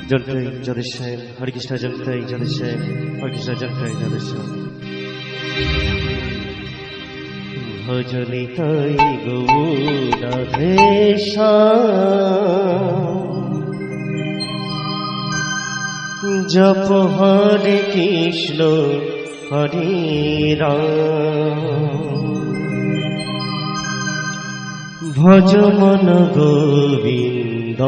জন্তাই যদেশ্বর হরে কৃষ্ণ জন্তাই যদেশ্বর হরে কৃষ্ণ জন্তাই যদেশ্বর ভজনি তাই গৌরাধেশ জপ হরে কৃষ্ণ হরে রাম ভজ মন গোবিন্দ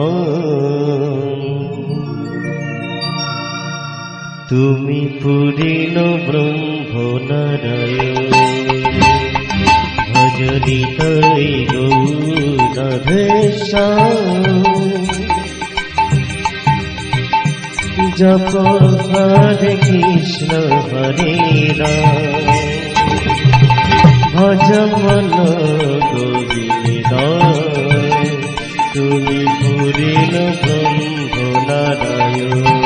তুমি পূর্ণ ব্রহ্ম নারায়ণ ভজনি তাই গৌরাধেশ জপ হরে কৃষ্ণ হরে রাম ভজ মন গোবিন্দ তুমি পূর্ণ ব্রহ্ম নারায়ণ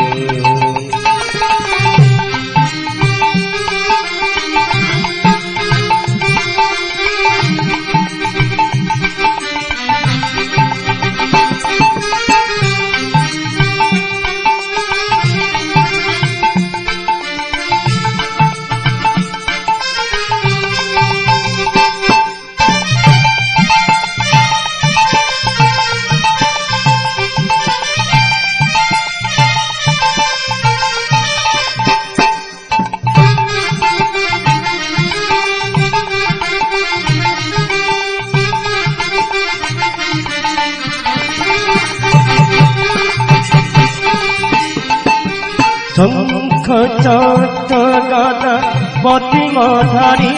শঙ্খ চক্র গদা পদ্মধারী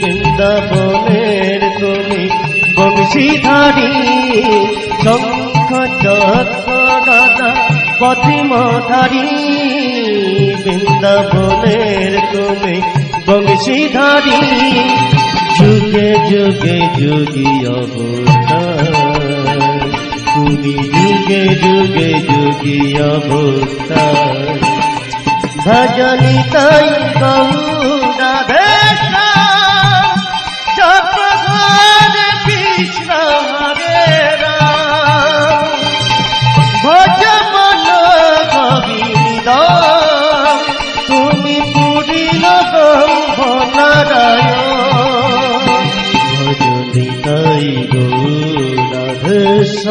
বৃন্দাবনের তুমি বংশীধারী শঙ্খ চক্র গদা পদ্মধারী বৃন্দাবনের তুমি বংশীধারী যুগে যুগে যোগী অবতার তুমি যুগে যুগে যোগী অবতার ভজনি তাই গৌরাধেশ জপ হরে কৃষ্ণ হরে রাম ভজ মন গোবিন্দ তুমি পূর্ণ ব্রহ্ম নারায়ণ ভজনি তাই গৌরাধেশ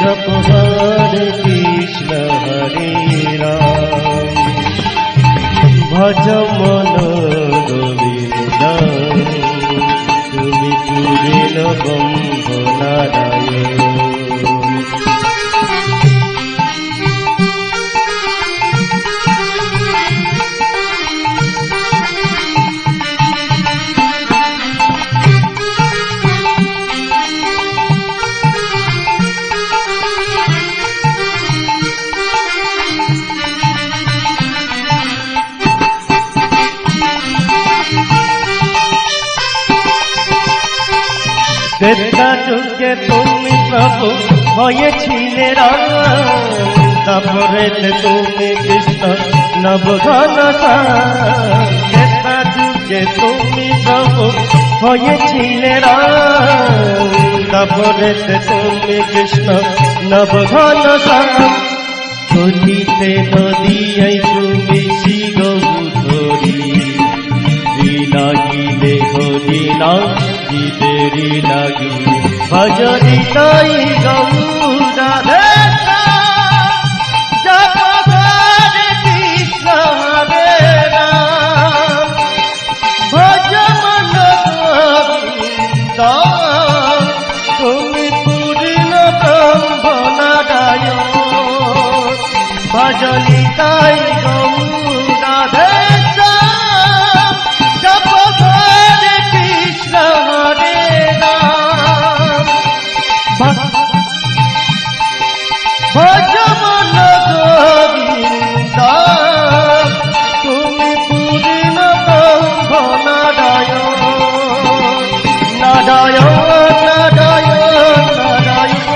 জপ হরে কৃষ্ণ হরে রাম ভজ মন গোবিন্দ তুমি পূর্ণ ব্রহ্ম নারায়ণ ত্রেতা যুগে তুমি প্রভু হয়েছিলে রাম তারপরে তুমি কৃষ্ণ নবঘনশ্যাম ত্রেতা যুগে তুমি প্রভু হয়েছিলে রাম তারপরে তুমি কৃষ্ণ নবঘনশ্যাম কলিতে নদিয়াই তুমি শিগৌধরী লাগিলে হরিনা দেরি লাগি ভজনি তাই গৌরাধেশ জপ হরে কৃষ্ণ হরে রাম ভজ মন গোবিন্দ তুমি পূর্ণ ব্রহ্ম নারায়ণ ভজনি তাই গৌরাধেশ জপ হরে কৃষ্ণ হরে ভজ মন গোবিন্দ তুমি পূর্ণ ব্রহ্ম নারায়ণ নারায়ণ নারায়ণ নারায়ণ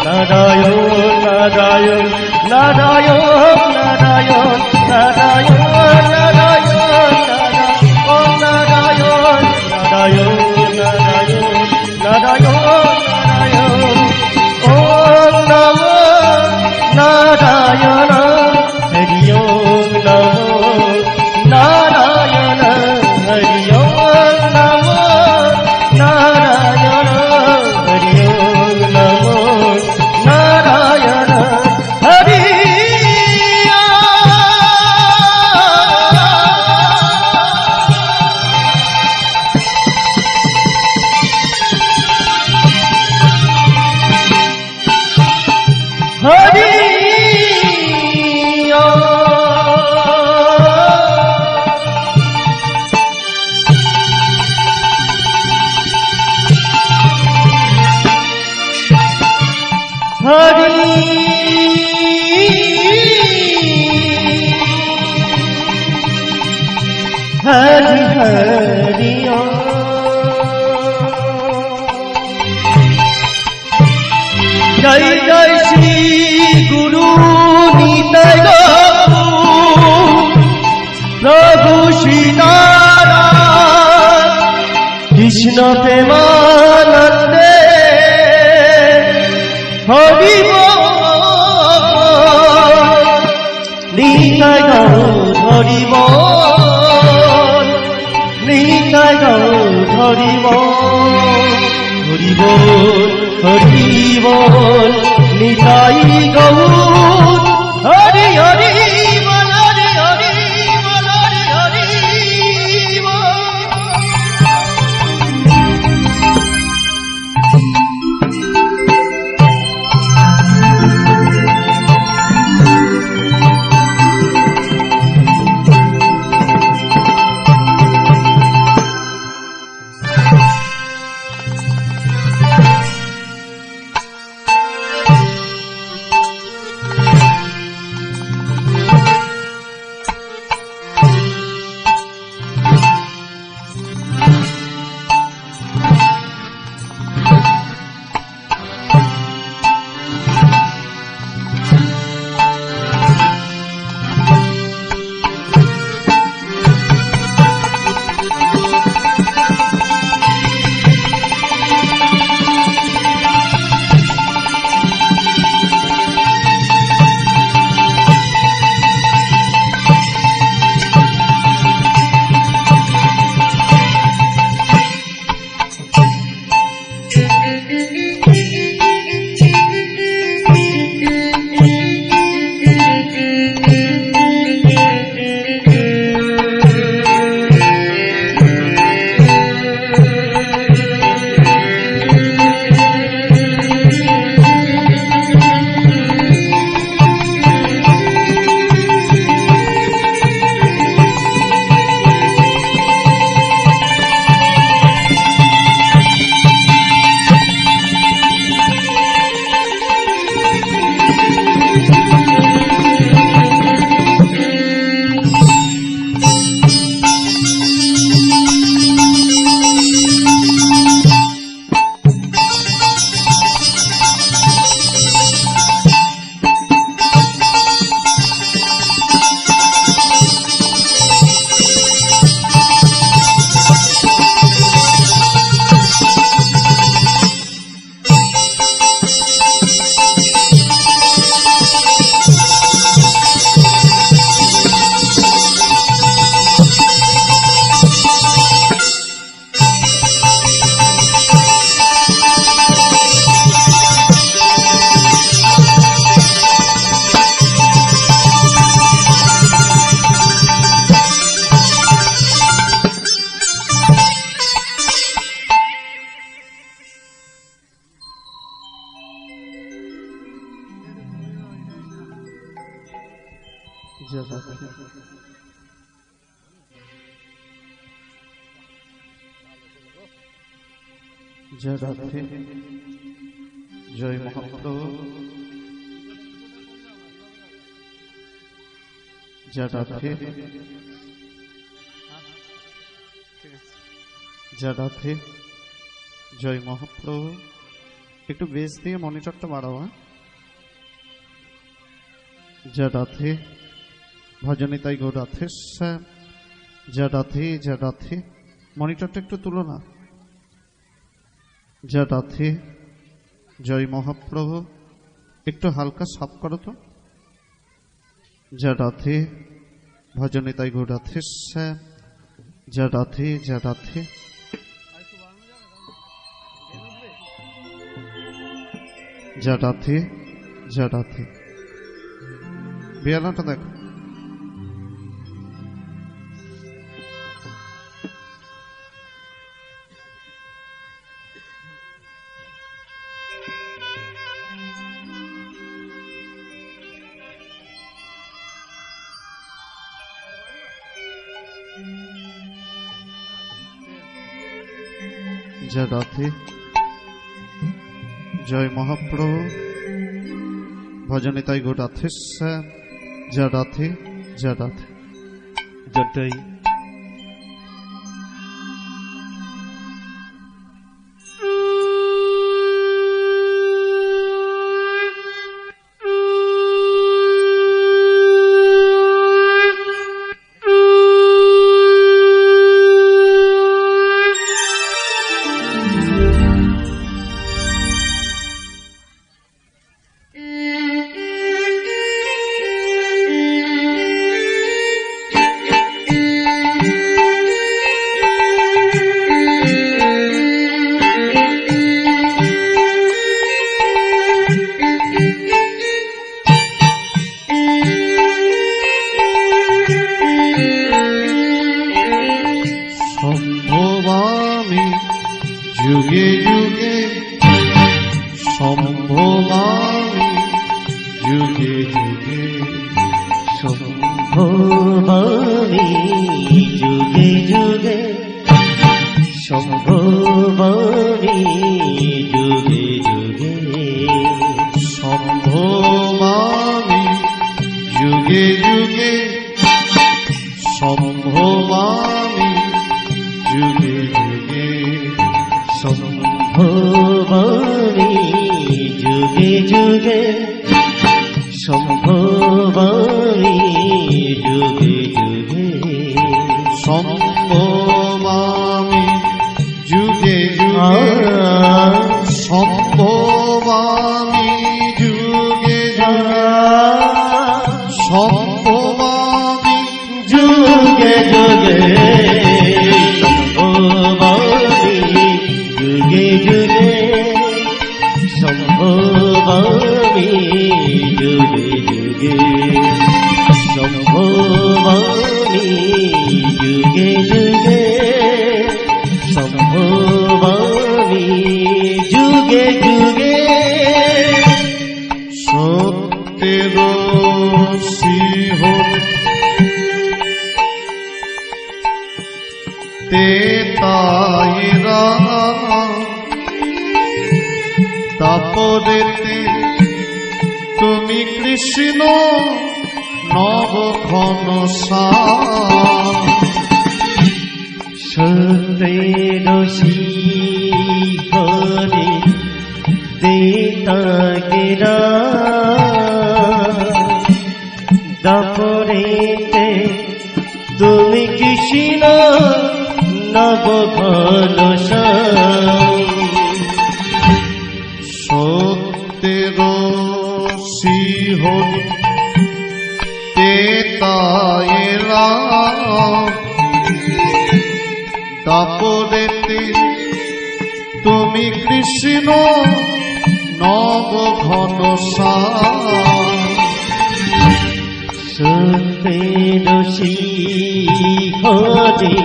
নারায়ণ নারায়ণ নারায়ণ নারায়ণ নারায়ণ নারায়ণ নারায়ণ নারায়ণ নারায়ণ নারায়ণ ও হরি হরি হরি জয় জয় শ্রী গুরু নিতাই প্রভু সীতারাম কৃষ্ণ প্রেমানন্দে হরি নিতাই গৌর হরি বল নিতাই গৌর হরি বল হরি বল হরি বল নিতাই গৌর হরি হরি বল হরি হরি বল হরি হরি বল। जय राधे जय महाप्रभु जय राधे जय राधे जय महाप्रभु একটু বেস দিয়ে মনিটরটা বাড়াও जय राधे ভজনিতাই গো রাধে जय राधे जय राधे মনিটরটা একটু তুলো না जय राधे जय महाप्रभु একটু হালকা সাফ করো তো जय राधे ভজনিতাই গো রাধে जय राधे जय राधे जय राधे जय राधे বিয়ালাটা দেখো जय राधे जय महाप्रभु ভজনে তাই গোরাধে শ্যাম জয় রাধে জয় রাধে। জন্টুই সম্ভবামি যুগে যুগে, সম্ভবামি যুগে যুগে, সম্ভবামি যুগে যুগে, সম্ভবামি যুগে যুগে, সম্ভবামি যুগে যুগে, সম্ভবামি যুগে যুগে, সম্ভবামি যুগে যুগে, সম্ভবামি যুগে যুগে, সম্ভবামি যুগে যুগে, সম্ভবামি যুগে যুগে, সম্ভবামি যুগে যুগে, সম্ভবামি যুগে যুগে, সম্ভবামি যুগে যুগে, সম্ভবামি যুগে যুগে, সম্ভবামি যুগে যুগে, সত্যের শিহর তে তাইরা তাপরেতে তুমি কৃষ্ণ নব ঘন সত্যের শিখরে দেতাগেরা দাপরেতে তুমি কৃষ্ণ নব ঘন সত্যের শিহর তে তাইরা তাপরেতে তুমি কৃষ্ণ নব ঘন সত্যের শিখরে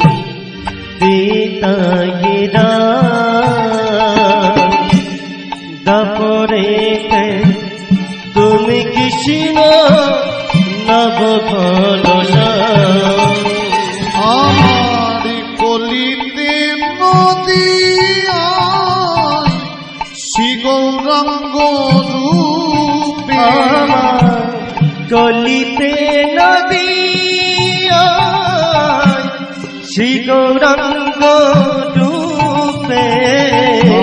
দেতাগেরা দাপরেতে তুমি কৃষ্ণ নব ঘন আমার কলিতে নদিয়া শ্রী গৌরাঙ্গ রূপে, গলিতে নদিয়া শ্রী গৌরাঙ্গ রূপে,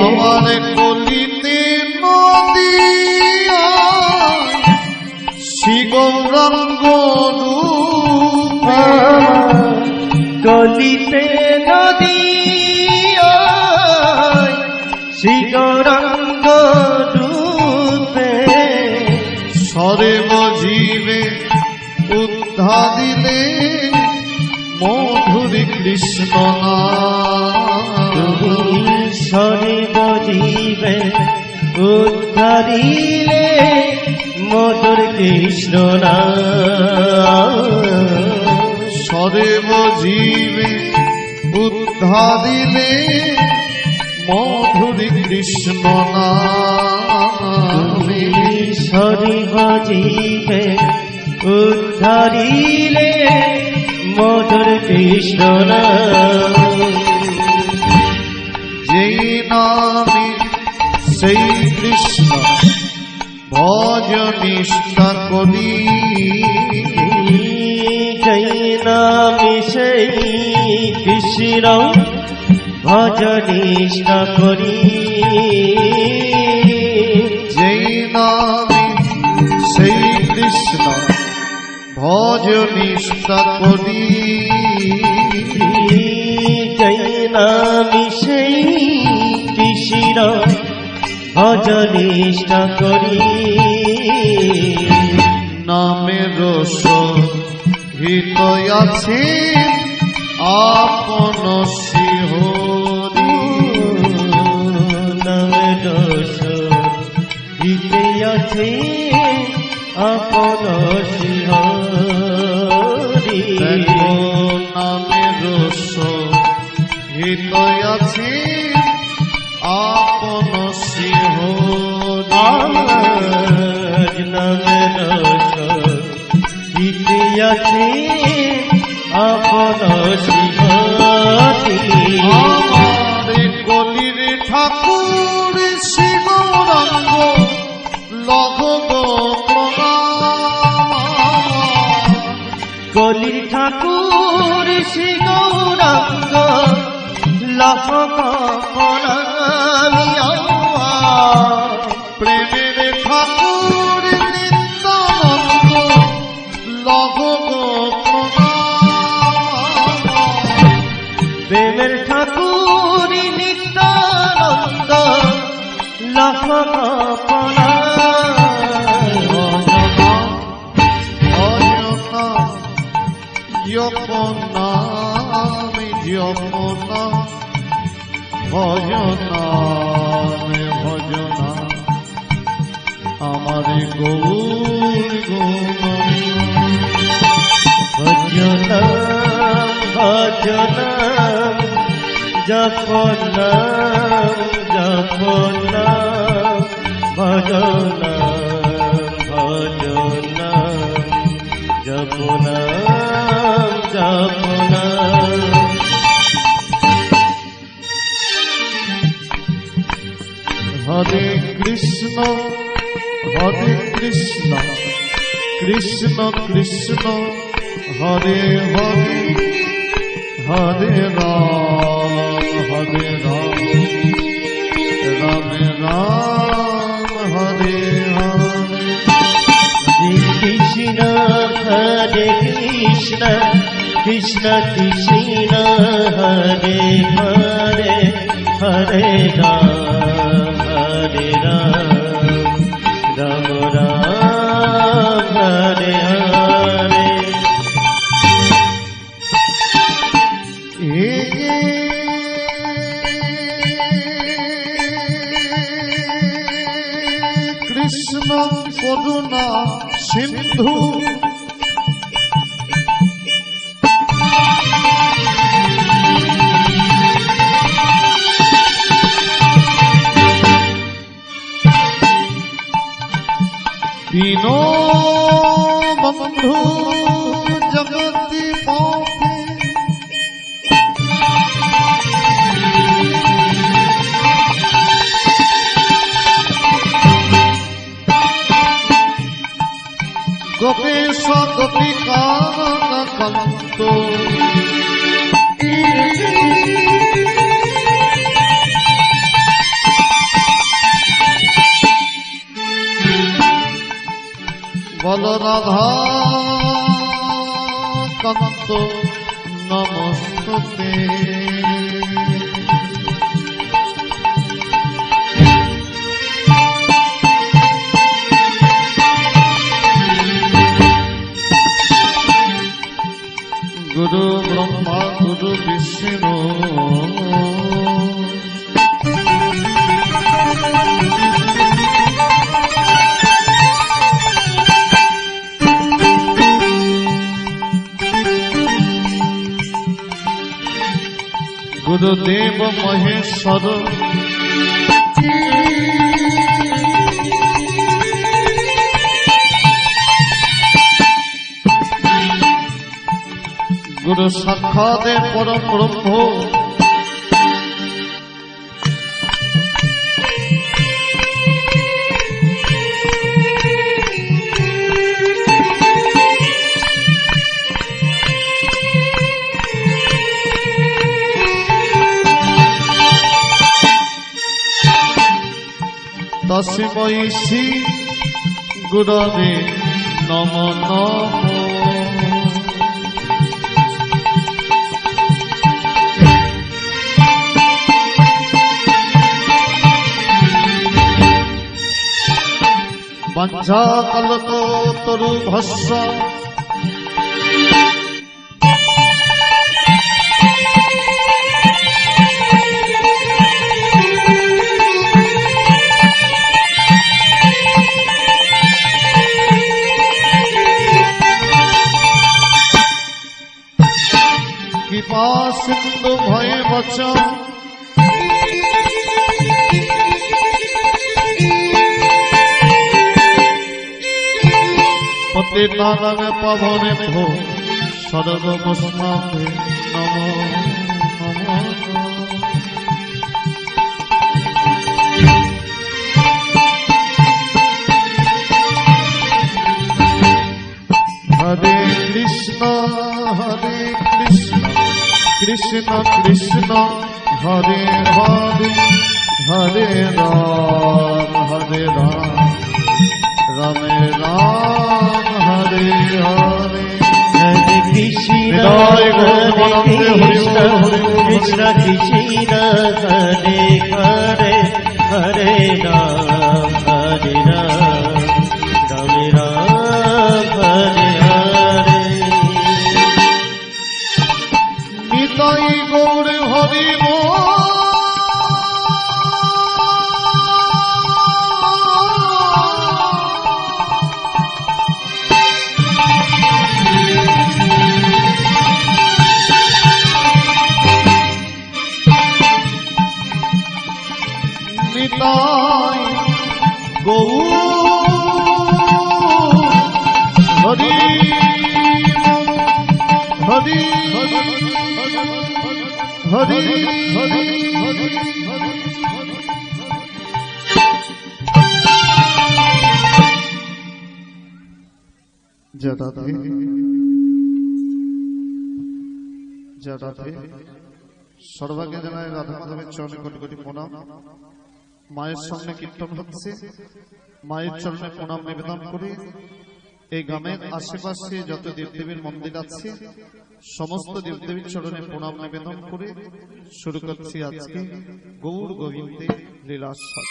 আমার কলিতে নদিয়া শ্রী গৌরাঙ্গ রূপে, গলিতে নদিয়া শ্রী গৌরাঙ্গ রূপে, সর্ব জীবে উদ্ধা দিলে মধুরী কৃষ্ণ সর্ব জীবে উদ্ধারিলে মধুর কৃষ্ণ সর্ব জীবে উদ্ধা দিলে মধুরী কৃষ্ণ সর্ব জীবে উদ্ধারিলে মধুর কৃষ্ণ যেই নামে সেই কৃষ্ণ ভজ ভজনিষ্ঠা করি জয় নামে সেই কৃষ্ণ ভজনিষ্ঠা করি যেই নামে সেই কৃষ্ণ ভজনিষ্ঠা করি জয় নামে সেই কৃষ্ণ ভজনিষ্ঠা করি নামের সহিত আছে আপন শিহরি নামের সহিতে আছে আপন শিহরি দেখো নামের সহিত আছে আপন শিহরি আজ নামের সহিতে আছে আপন শিহরি আমার কলির ঠাকুর শিবরঙ্গ লঘ কলির ঠাকুর শ্রী গৌরাঙ্গ লহ প্রেমের ঠাকুর নিত্যানন্দ লঘ প্রেমের ঠাকুর নিত্যানন্দ লহ যপনা ভজনা ভজনা আমার গৌর গুণ ভজনা ভজনা জপনা জপনা ভজনা ভজনা জপনা জপনা হরে কৃষ্ণ কৃষ্ণ কৃষ্ণ হরে হরে হরে রাম রাম রাম হরে হরে কৃষ্ণ হরে কৃষ্ণ কৃষ্ণ কৃষ্ণ হরে হরে হরে রাম রাম রাম হরে হরে কৃষ্ণ করুণা সিন্ধু দীন বন্ধু জগতি পথে গোপেশ গোপিকান্ত বলরাধা কান্ত নমস্তুতে গুরু ব্রহ্মা গুরু বিষ্ণু গুরুদেব মহেশ্বর গুরু সাক্ষাৎ পরম ব্রহ্ম তস্मै শ্রী গুরবে নমো নমো। বঞ্ঝাকল্পতরুভস্য কৃপা সিন্ধু ভয়ে বচ পতিতানাং পাবনেভ্যো সর্ববৈষ্ণবে নমো নমো। হরে কৃষ্ণ কৃষ্ণ কৃষ্ণ হরে হরে হরে রাম রাম রাম হরে হরে। হরে কৃষ্ণ কৃষ্ণ কৃষ্ণ হরে হরে হরে রাম রাম রাম হরে হরে। নিতাই গৌর হরি নিতাই গৌর হরি হরি হরি জটাধে সর্বাঙ্গে জানায় রাধা মাধবের চরণে কোটি কোটি প্রণাম। মায়ের সামনে কীর্তন হচ্ছে, মায়ের চরণে প্রণাম নিবেদন করে এই গ্রামের আশেপাশে যত দেবদেবীর মন্দির আছে সমস্ত দেবদেবীর চরণে প্রণাম নিবেদন করে শুরু করছি আজকে গৌর গোবিন্দের লীলাস্বাদ।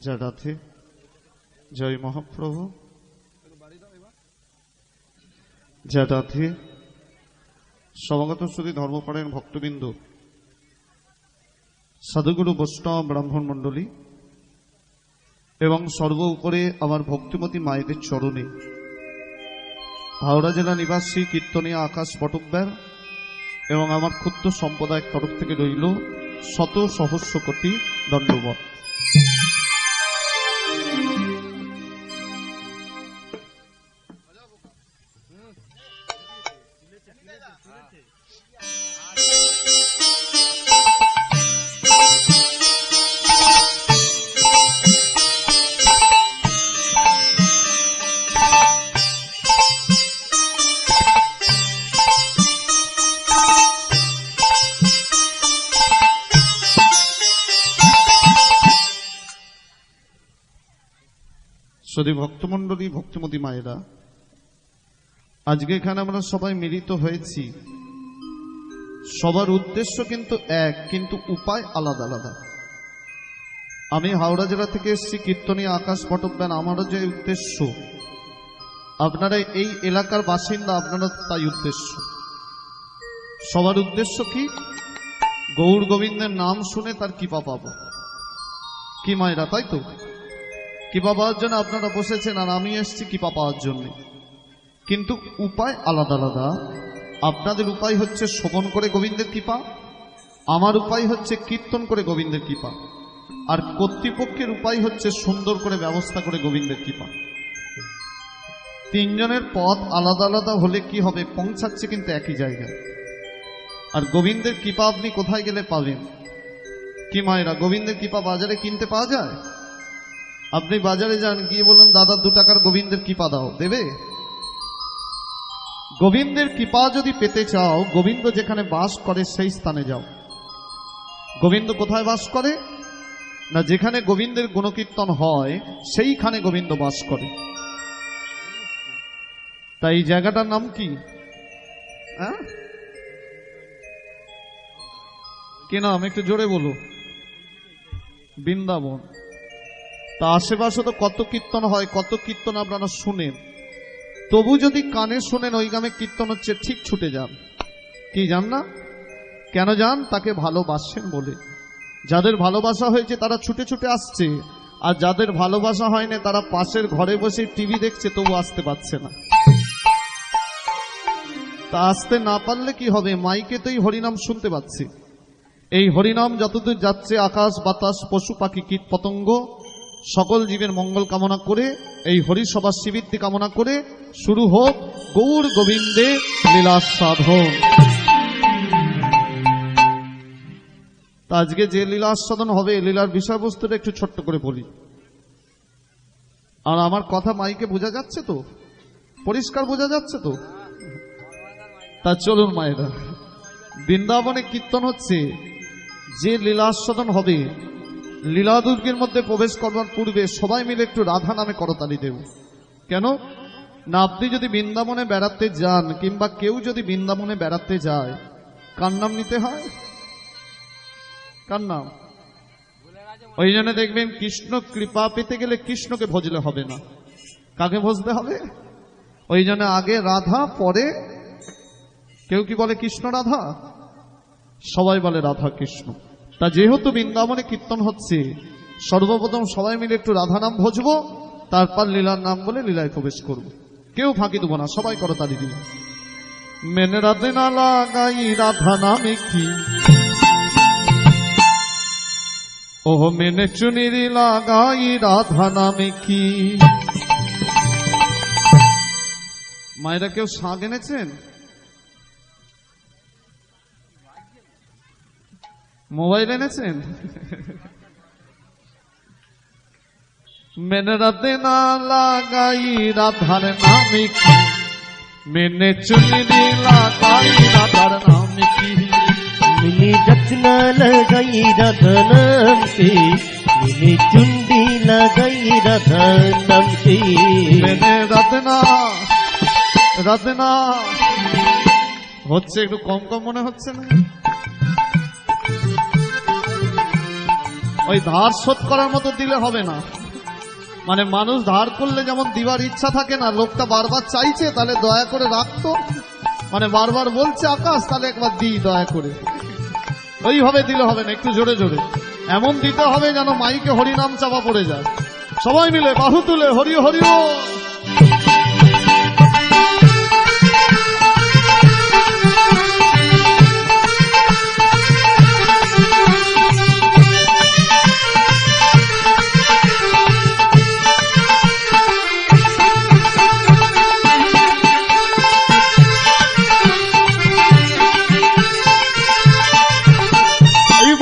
জয় জয় মহাপ্রভু জয় সমাগত শ্রী ধর্মপরায়ণ ভক্তবৃন্দ, সাধুগুরু বৈষ্ণব ব্রাহ্মণ মণ্ডলী এবং সর্ব উপরে আমার ভক্তিমতী মায়েদের চরণে হাওড়া জেলা নিবাসী কীর্তনীয় আকাশ পটকদার এবং আমার ক্ষুদ্র সম্প্রদায়ের তরফ থেকে রইল শত সহস্র কোটি দণ্ডবত। যদি ভক্তমণ্ডলী ভক্তিমতী মায়েরা, আজকে এখানে আমরা সবাই মিলিত হয়েছি, সবার উদ্দেশ্য কিন্তু এক, কিন্তু উপায় আলাদা আলাদা। আমি হাওড়া জেলা থেকে এসেছি কীর্তনীয় আকাশ পটকদান, আমারও যে উদ্দেশ্য, আপনারা এই এলাকার বাসিন্দা, আপনারা তাই উদ্দেশ্য। সবার উদ্দেশ্য কি? গৌর গোবিন্দের নাম শুনে তার কৃপা পাবো। কি মায়েরা, তাই তো? কৃপা পাওয়ার জন্য আপনারা বসেছেন, আর আমি এসেছি কৃপা পাওয়ার জন্য। কিন্তু উপায় আলাদা আলাদা। আপনাদের উপায় হচ্ছে শ্রবণ করে গোবিন্দের কৃপা, আমার উপায় হচ্ছে কীর্তন করে গোবিন্দের কৃপা, আর কর্তৃপক্ষের উপায় হচ্ছে সুন্দর করে ব্যবস্থা করে গোবিন্দের কৃপা। তিনজনের পথ আলাদা আলাদা হলে কি হবে, পৌঁছাচ্ছে কিন্তু একই জায়গায়। আর গোবিন্দের কৃপা আপনি কোথায় গেলে পাবেন? কি মায়েরা, গোবিন্দের কৃপা বাজারে কিনতে পাওয়া যায়? আপনি বাজারে যান, গিয়ে বলুন দাদা 2 টাকার গোবিন্দের কৃপা দাও, দেবে? গোবিন্দের কৃপা যদি পেতে চাও, গোবিন্দ যেখানে বাস করে সেই স্থানে যাও। গোবিন্দ কোথায় বাস করে না, যেখানে গোবিন্দের গুণকীর্তন হয় সেইখানে গোবিন্দ বাস করে। তাই এই জায়গাটার নাম কি? কি নাম? একটু জোরে বলো। বৃন্দাবন। তা আশেপাশে তো কত কীর্তন হয়, কত কীর্তন আপনারা শুনেন, তবু যদি কানে শোনেন ওই গ্রামে কীর্তন হচ্ছে, ঠিক ছুটে যান। কি যান না? কেন যান? তাকে ভালোবাসেন বলে। যাদের ভালোবাসা হয়েছে তারা ছুটে ছুটে আসছে, আর যাদের ভালোবাসা হয়নি তারা পাশের ঘরে বসে টিভি দেখছে, তবু আসতে পারছে না। তা আসতে না পারলে কি হবে? মাইকে তো এই হরিনাম শুনতে পাচ্ছি। এই হরিনাম যতদূর যাচ্ছে, আকাশ বাতাস পশু পাখি কীট পতঙ্গ সকল জীবের মঙ্গল কামনা করে, এই হরিসভা শিবৃদ্ধি কামনা করে শুরু হোক গৌর গোবিন্দে লীলাস্বাদন। তা আজকে যে লীলাস্বাদন হবে, লীলার বিষয়বস্তুটা একটু ছোট্ট করে বলি। আর আমার কথা মাইকে বোঝা যাচ্ছে তো? পরিষ্কার বোঝা যাচ্ছে তো? তা চলুন মায়েরা, বৃন্দাবনে কীর্তন হচ্ছে, যে লীলাস্বাদন হবে, লীলা দুর্গের মধ্যে প্রবেশ করবার পূর্বে সবাই মিলে একটু রাধা নামে করতালি দেব। কেন না, আপনি যদি বৃন্দাবনে বেড়াতে যান, কিংবা কেউ যদি বৃন্দাবনে বেড়াতে যায়, কার নাম নিতে হয়? কার নাম? ওই জন্য দেখবেন কৃষ্ণ কৃপা পেতে গেলে কৃষ্ণকে ভজলে হবে না, কাকে ভজতে হবে? ওই জন্য আগে রাধা, পরে কেউ কি বলে কৃষ্ণ রাধা, সবাই বলে রাধা কৃষ্ণ। তা যেহেতু বৃন্দাবনে কীর্তন হচ্ছে, সর্বপ্রথম সবাই মিলে একটু রাধা নাম ভজবো, তারপর লীলার নাম বলে লীলায় প্রবেশ করব। কেউ ফাঁকি দেবো না, সবাই করতালি দিই। মেনে রাধে না লাগাই রাধা নামে কি, ওহ মেনে চুনিরি লাগাই রাধা নামে কি। মায়েরা কেউ শাঁখ এনেছেন? মোবাইল এনেছেন? মেনে রাধে না লাগাই রাধার নামে কি, মেনে চুনি লাগাই রাধার নামে কি, मिली रत्ना लगाई राधा नाम की, मिली चुंडी लगाई राधा नाम की। মেনে রাধনা রাধনা হচ্ছে, একটু কম কম মনে হচ্ছে না? ওই ধার শোধ করার মতো দিলে হবে না। মানে মানুষ ধার করলে যেমন দিবার ইচ্ছা থাকে না, লোকটা বারবার চাইছে, তাহলে দয়া করে রাখতো। মানে বারবার বলছে আকাশ, তাহলে একবার দিই দয়া করে। ওইভাবে দিলে হবে না, একটু জোরে জোরে এমন দিতে হবে যেন মাইকে হরিনাম চাপা পড়ে যায়। সবাই মিলে বাহু তুলে হরি হরি ও।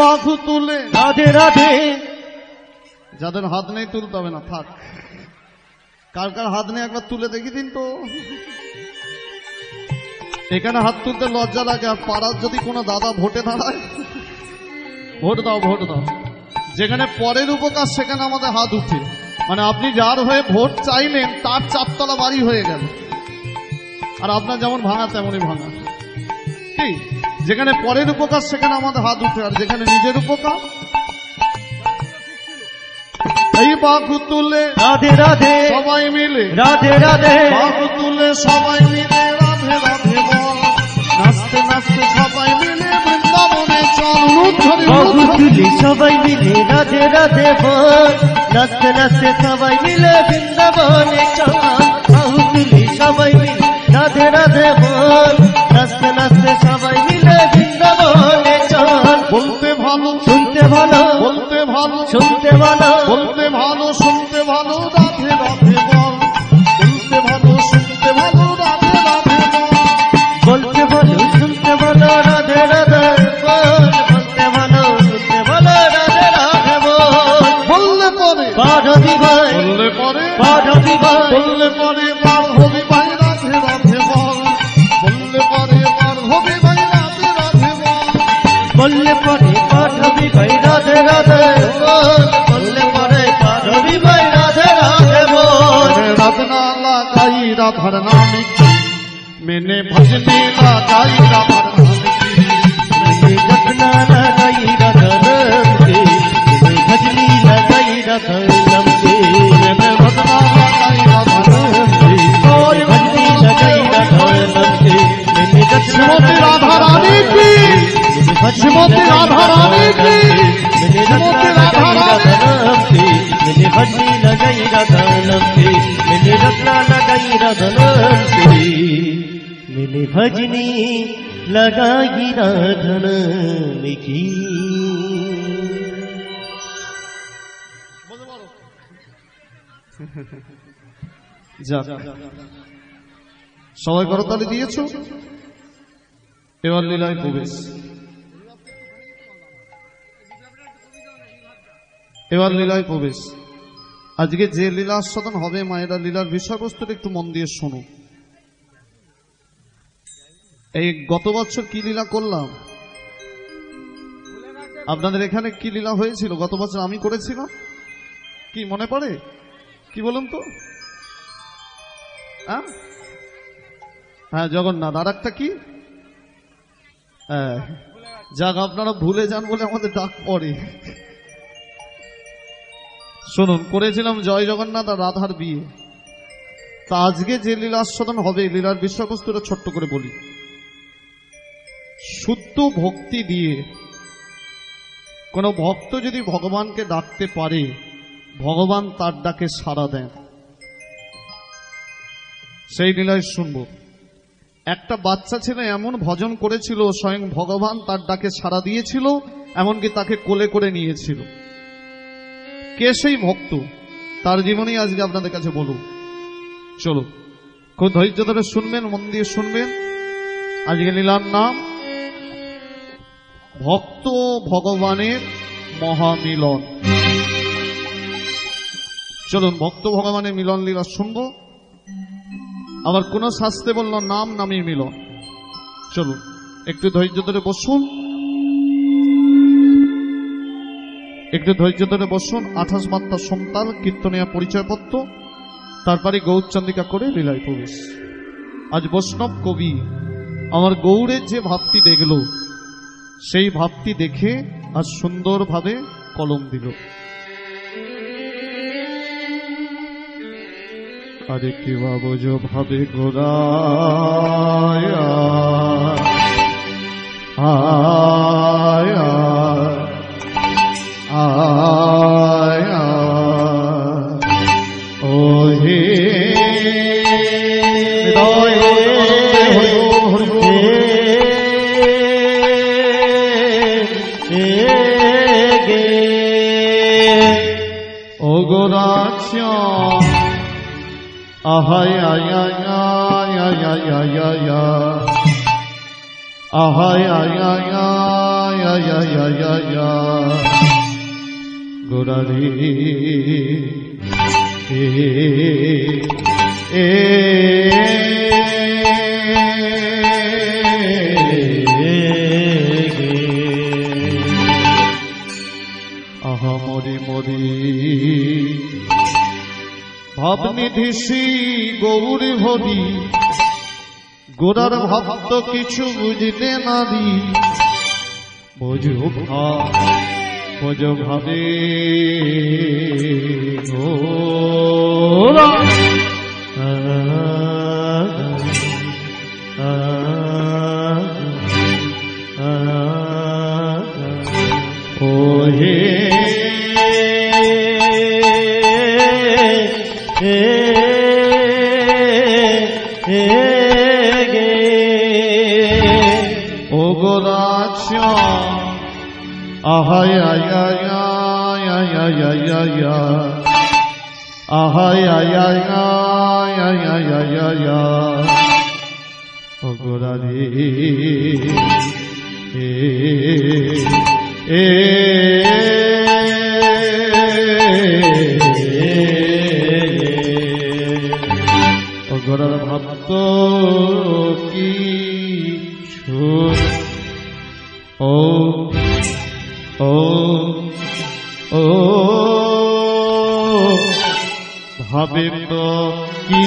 বাহু তুলে राधे राधे। যাদের হাত নেই তুলতে হবে না, থাক। কার কার হাত নেই একবার তুলে দেখি দিন তো। এখানে হাত তুলতে লজ্জা লাগে, আর পাড়ার যদি কোনো দাদা ভোটে দাঁড়ায়, ভোট দাও ভোট দাও, যেখানে পরের উপকার সেখানে আমাদের হাত উঠে। মানে আপনি যার হয়ে ভোট চাইলেন তার 4 তলা বাড়ি হয়ে গেল, আর আপনার যেমন ভাঙা তেমনই ভাঙা। ঠিক, যেখানে পরের উপকার সেখানে আমাদের হাত উঠে, আর যেখানে নিজের উপকার। এই বাহু তুলে राधे राधे সবাই মিলে, राधे राधे বাহু তুলে সবাই মিলে রাধে রাধে বল। নাচতে নাচতে সবাই মিলে বৃন্দাবনে চল, রূপ ধরে রূপ ধরে। তুলি সবাই মিলে রাধে রাধে বল, নাচতে নাচতে সবাই মিলে বৃন্দাবনে চল। বাহু তুলি সবাই মিলে রাধে রাধে বল, নাচতে নাচতে সবাই মিলে বৃন্দাবনে চল। বলতে ভালো শুনতে ভালো, বলতে ভালো শুনতে ভালো, বলতে ভালো শুনতে ভালো রাধে রাধে বল, বলতে ভালো শুনতে ভালো রাধে রাধে বল। বলতে ভালো শুনতে ভালো রাধে রাধে বল, বলতে ভালো শুনতে ভালো রাধে রাধে বল। বললে পরে পারবি ভাই, বললে পরে পারবি ভাই, বললে পরে পার হবি ভাই রাধে রাধে বল, বললে পরে পার হবি ভাই রাধে রাধে বল। বললে পরে পারবি ভাই রাধে রাধে বল, বললে পরে পারবি ভাই রাধে রাধে বল। रत्ना लगाई राधर नाम की, मैंने भजने लगाई राधर नाम की। मैंने रत्ना लगाई राधा नाम के, मैंने भजनी लगाई राधा नाम के। मैंने रत्ना लगाई राधर नाम की, मैंने भजनी लगाई राधा नाम के, मैंने रत्ना श्रीमती राधा रानी की, श्रीमती राधा रानी की, मैंने रत्ना लगाई राधा नाम के, मैंने भजनी लगाई राधा नाम के, मैंने रत्ना लगाई राधा नाम के, मैंने भजनी लगाई राधा नाम की। যাক সবাই করতালি দিয়েছো, এবার লীলায় প্রবেশ। এবার লীলায় প্রবেশ। আজকে যে লীলা আস্বাদন হবে মায়েরা, লীলার বিষয়বস্তুটা একটু মন দিয়ে শোনো। এই গত বছর কি লীলা করলাম, আপনাদের এখানে কি লীলা হয়েছিল গত বছর আমি করেছিলাম, কি মনে পড়ে? কি বলুন তো? হ্যাঁ জগন্নাথ। আর একটা কি? হ্যাঁ যাক, আপনারা ভুলে যান বলে আমাদের ডাক পড়ে। শুনুন, করেছিলাম জয় জগন্নাথ আর রাধার বিয়ে। তা আজকে যে লীলা আস্বাদন হবে, লীলার বিষয়বস্তুটা ছোট্ট করে বলি। শুদ্ধ ভক্তি দিয়ে কোন ভক্ত যদি ভগবানকে ডাকতে পারে, ভগবান তার ডাকে সাড়া দেন, সেই লীলায় শুনব। একটা বাচ্চা ছেলে এমন ভজন করেছিল, স্বয়ং ভগবান তার ডাকে সাড়া দিয়েছিল, এমনকি তাকে কোলে করে নিয়েছিল। কে সেই ভক্ত, তার জীবনী আজকে আপনাদের কাছে বলব। চলো, খুব ধৈর্য ধরে শুনবেন, মন দিয়ে শুনবেন। আজকে লীলার নাম ভক্ত ভগবানের মহামিলন। চলুন ভক্ত ভগবানের মিলন লীলা শুনবো। আবার কোন শাস্ত্রে বলল নাম নামই মিলন। চলুন একটু ধৈর্য ধরে বসুন, একটু ধৈর্য ধরে বসুন। 28 মাত্রা সমতাল কীর্তনিয়া পরিচয়পত্র, তারপরে গৌরচন্দ্রিকা করে লীলায় প্রবেশ। আজ বৈষ্ণব কবি আমার গৌরের যে ভাবটি দেখল, সেই ভাবটি দেখে আজ সুন্দরভাবে কলম দিল। আরে কি বাবুজো ভাবে গোরায় আয়া আয়া ও হে ও গোরাচ্ছা আহায় আয়া আয়া আয়া আয়া আহায় আয়া আয়া আয়া আয়া গোরারে এ আহা মরি মরি ভাবনিধি শ্রী গৌরী হরি, গোরার ভক্ত কিছু বুঝতে না দি, বোঝো ভাবে গোরা ও গে ও গো রাজা আহায় আয় আয় আয় আয় আয় আয় আহায় আয় আয় আয় আয় আয় আয় আয় ও গো রাধে এ ও গোরার ভক্ত কি ও ও ও ভাবে তো কি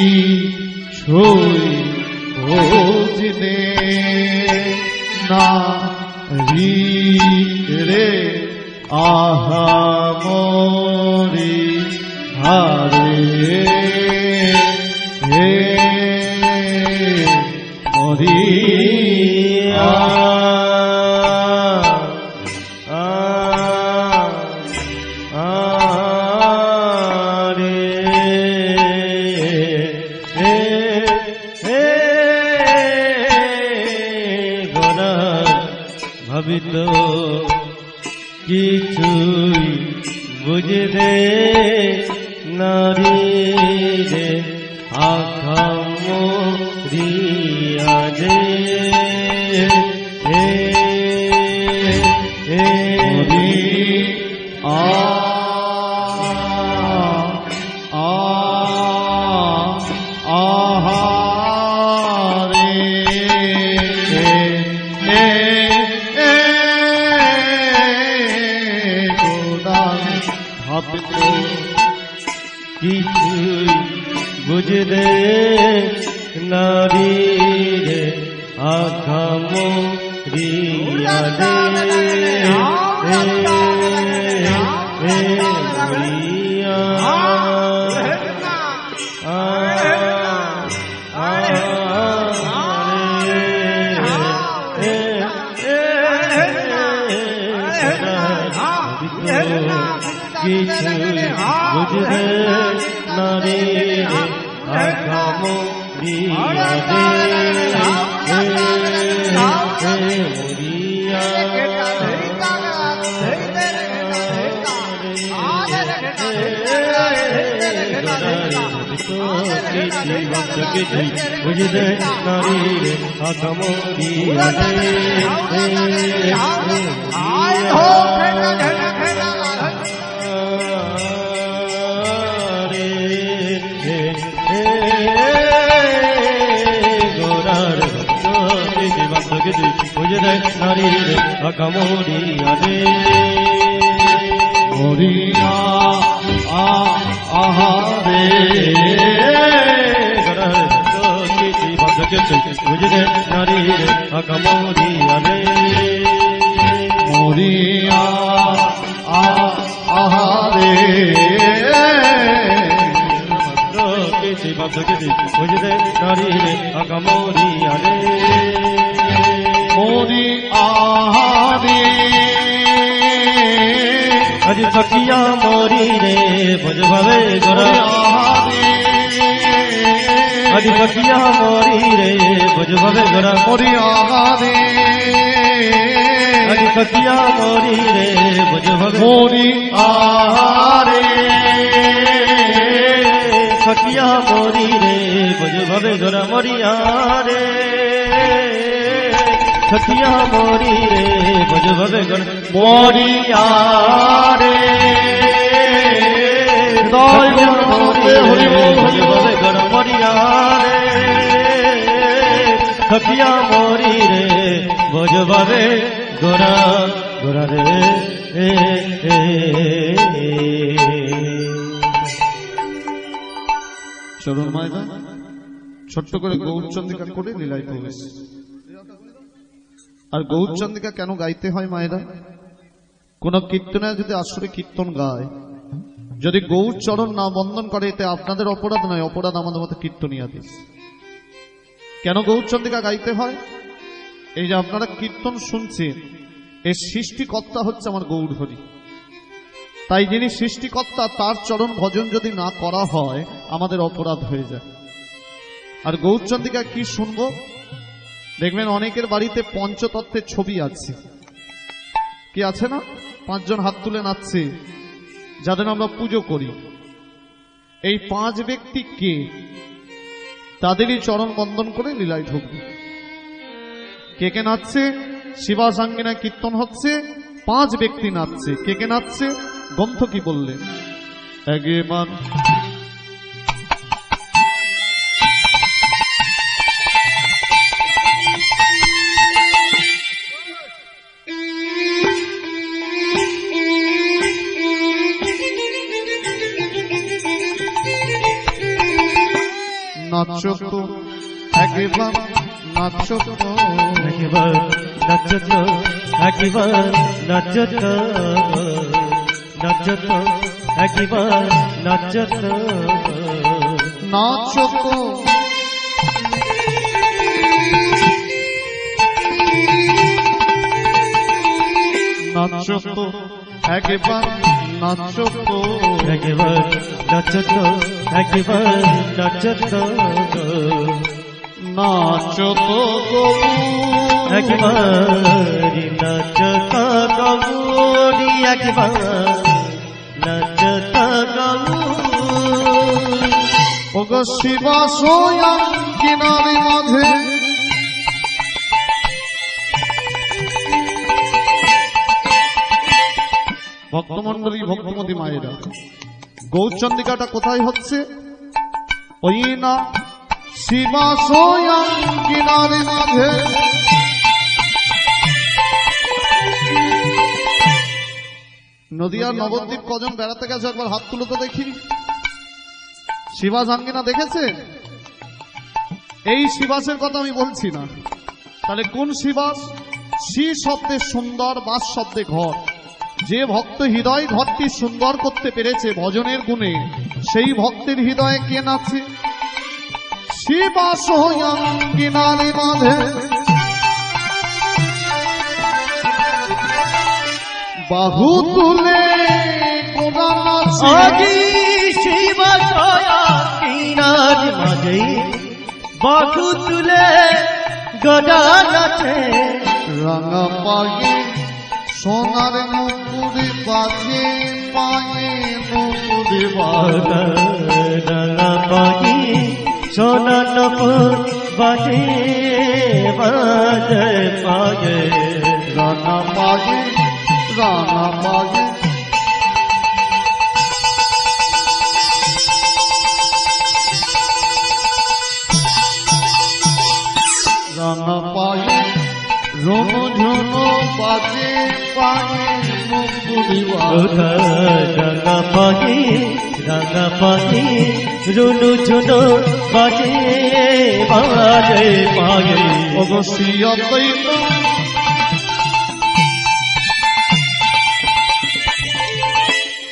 ছুই বুঝলে না রে আহা মরি হারে হে মরিয়া ভাবিত কিছুই বুঝতে নারী রে আখামরিয়া যে কিছুই বুঝলে নারী রে আখামরিয়া যে কিছুই বুঝবে নারী আখামরিয়া মরিয়া বুঝবে নারী আখামরিয়া বুঝলে নারী রে আখামরিয়া রে মরিয়া আহারে বুঝলে নারী রে আখামরিয়া রে মরিয়া আহারে বুঝলে নারী রে আখামরিয়া রে মোরি আহারে আজ সখিয়া মরি রে ভজভাবে গোরা আজ সখিয়া মরি রে ভজভাবে গোরা মোরি আহারে আজ সখিয়া মরি রে ভজভাবে মোরি আহারে সখিয়া মরি রে ভজভাবে গোরা মরিয়া রে সখিয়া মরি রে ভজভাবে গোরা মরিয়া রে হরি ভজভাবে গোরা মরিয়া রে সখিয়া মরি রে ভজভাবে গোরা গোরা রে চরণ মায়দা ছোট্ট করে গৌরচন্দ্রিকা করে লীলায় প্রবেশ। আর গৌরচন্দ্রিকা কেন গাইতে হয় মায়েরা? কোন কীর্তনে যদি আসরে কীর্তন গায়, যদি গৌর চরণ না বন্দন করে, এতে আপনাদের অপরাধ নয়, অপরাধ আমাদের মতো কীর্তনিয়াদের। কেন গৌরচন্দ্রিকা গাইতে হয়? এই যে আপনারা কীর্তন শুনছেন, এর সৃষ্টিকর্তা হচ্ছে আমার গৌর হরি। তাই যিনি সৃষ্টিকর্তা, তার চরণ ভজন যদি না করা হয় আমাদের অপরাধ হয়ে যায়। আর গৌরচন্দ্রিকা কি শুনবো? দেখবেন অনেকের বাড়িতে পঞ্চতত্ত্বের ছবি আছে। কি আছে না? 5 জন হাত তুলে নাচছে, যাদের আমরা পুজো করি। এই 5 ব্যক্তি কে? তাদেরই চরণ বন্দন করে লীলায় ঢুকবে। কে কে নাচছে? শিবাসাঙ্গিনা কীর্তন হচ্ছে, 5 ব্যক্তি নাচছে। কে কে নাচছে? গ্রন্থ কি বললেন? একবার নাচো তো, একবার নাচো তো, একবার নাচত একবার নাচত নাচত একবার নাচত নাচো তো, নাচো তো, একবার নাচো তো, একবার নাচত একবার নাচত নাচো তো গবু, একবার নাচত গৌরী একবার নাচত গৌরী ওগো শিবা সোয়াং কিনারে মাঝে ভক্তমন্ডলী, ভক্তমতী মায়েরা, গৌরচন্দ্রিকাটা কোথায় হচ্ছে? ওই না শিবা সোয়াং কিনারে মাঝে। নদিয়ার নবদ্বীপ কজন বেড়াতে গেছে? একবার হাত তুলো তো দেখি। শিবাসাঙ্গিনা দেখেছে? এই শিবাসের কথা আমি বলছি না। তাহলে কোন শিবাস? শ্রী শব্দে সুন্দর, বাস শব্দে ঘর। যে ভক্ত হৃদয় ঘরটি সুন্দর করতে পেরেছে ভজনের গুণে, সেই ভক্তের হৃদয়ে কে নাচে? শিবাস কিনারে বাঁধে বাহু তুলে কোনা নাচে। আজি শিব কিনার মাঝে বাহু তুলে গদা নাচে রাঙা পায়ে সোনার মুকুরে বাজে, পায়ে মুকুরে বাজে, রাঙা পাখি সোনা নপুর বাজে বাজে বাজে রাঙা পায়ে, রাঙা পায়ে রাঙা পায়ে রোনো ঝোনো বাজে, পায়ে মুকুরে বাজে। রাঙা পাখি রুনু ঝুনু বাজে বাজে বাজে অবশ্যই অদ্বৈত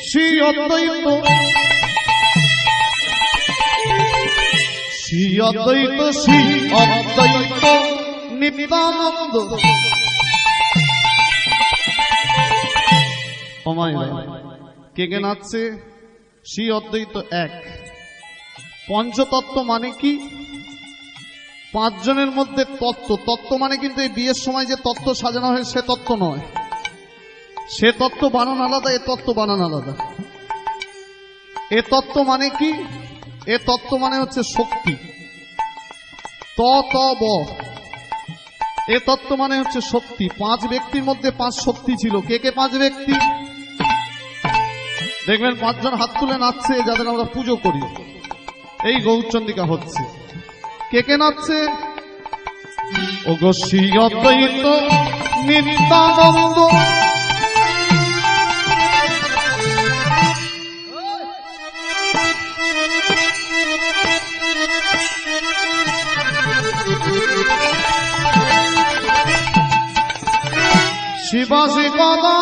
শ্রী অদ্বৈত, শ্রী অদ্বৈত, শ্রী অদ্বৈত নিত্যানন্দ। কে কে নাচছে? শ্রী অদ্বৈত এক। পঞ্চতত্ত্ব মানে কি? 5 জনের মধ্যে তত্ত্ব। তত্ত্ব মানে কিন্তু এই বিয়ের সময় যে তত্ত্ব সাজানো হয় সে তত্ত্ব নয়। সে তত্ত্ব বানান আলাদা, এ তত্ত্ব বানান আলাদা। এ তত্ত্ব মানে কি? এ তত্ত্ব মানে হচ্ছে শক্তি। ত ত ব। এ তত্ত্ব মানে হচ্ছে শক্তি। 5 ব্যক্তির মধ্যে 5 শক্তি ছিল। কে কে 5 ব্যক্তি? দেখবেন 5 জন হাত তুলে নাচছে, যাদের আমরা পুজো করি। এই গৌরচন্দ্রিকা হচ্ছে। কে কে নাচছে? ওগো শ্রী অদ্বৈত নিত্যানন্দ। শিবাসী কদা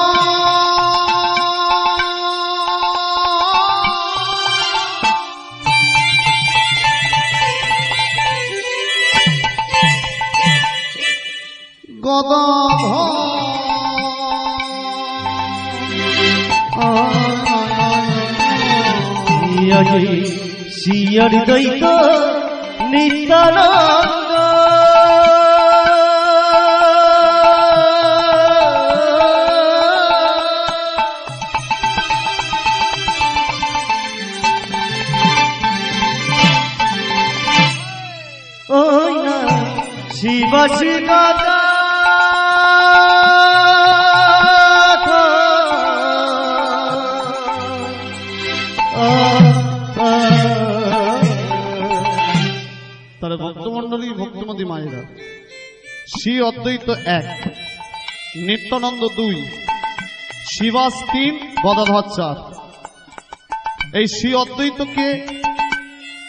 শিয়র দৈত নিত্যানন্দ ওই না শিবাশি গাদা তাহলে ভক্তমন্ডলী ভক্তিমতী মায়েরা, শ্রী অদ্বৈত 1, নিত্যানন্দ 2, শিবাস 3, গদাধর 4। এই শ্রী অদ্বৈতকে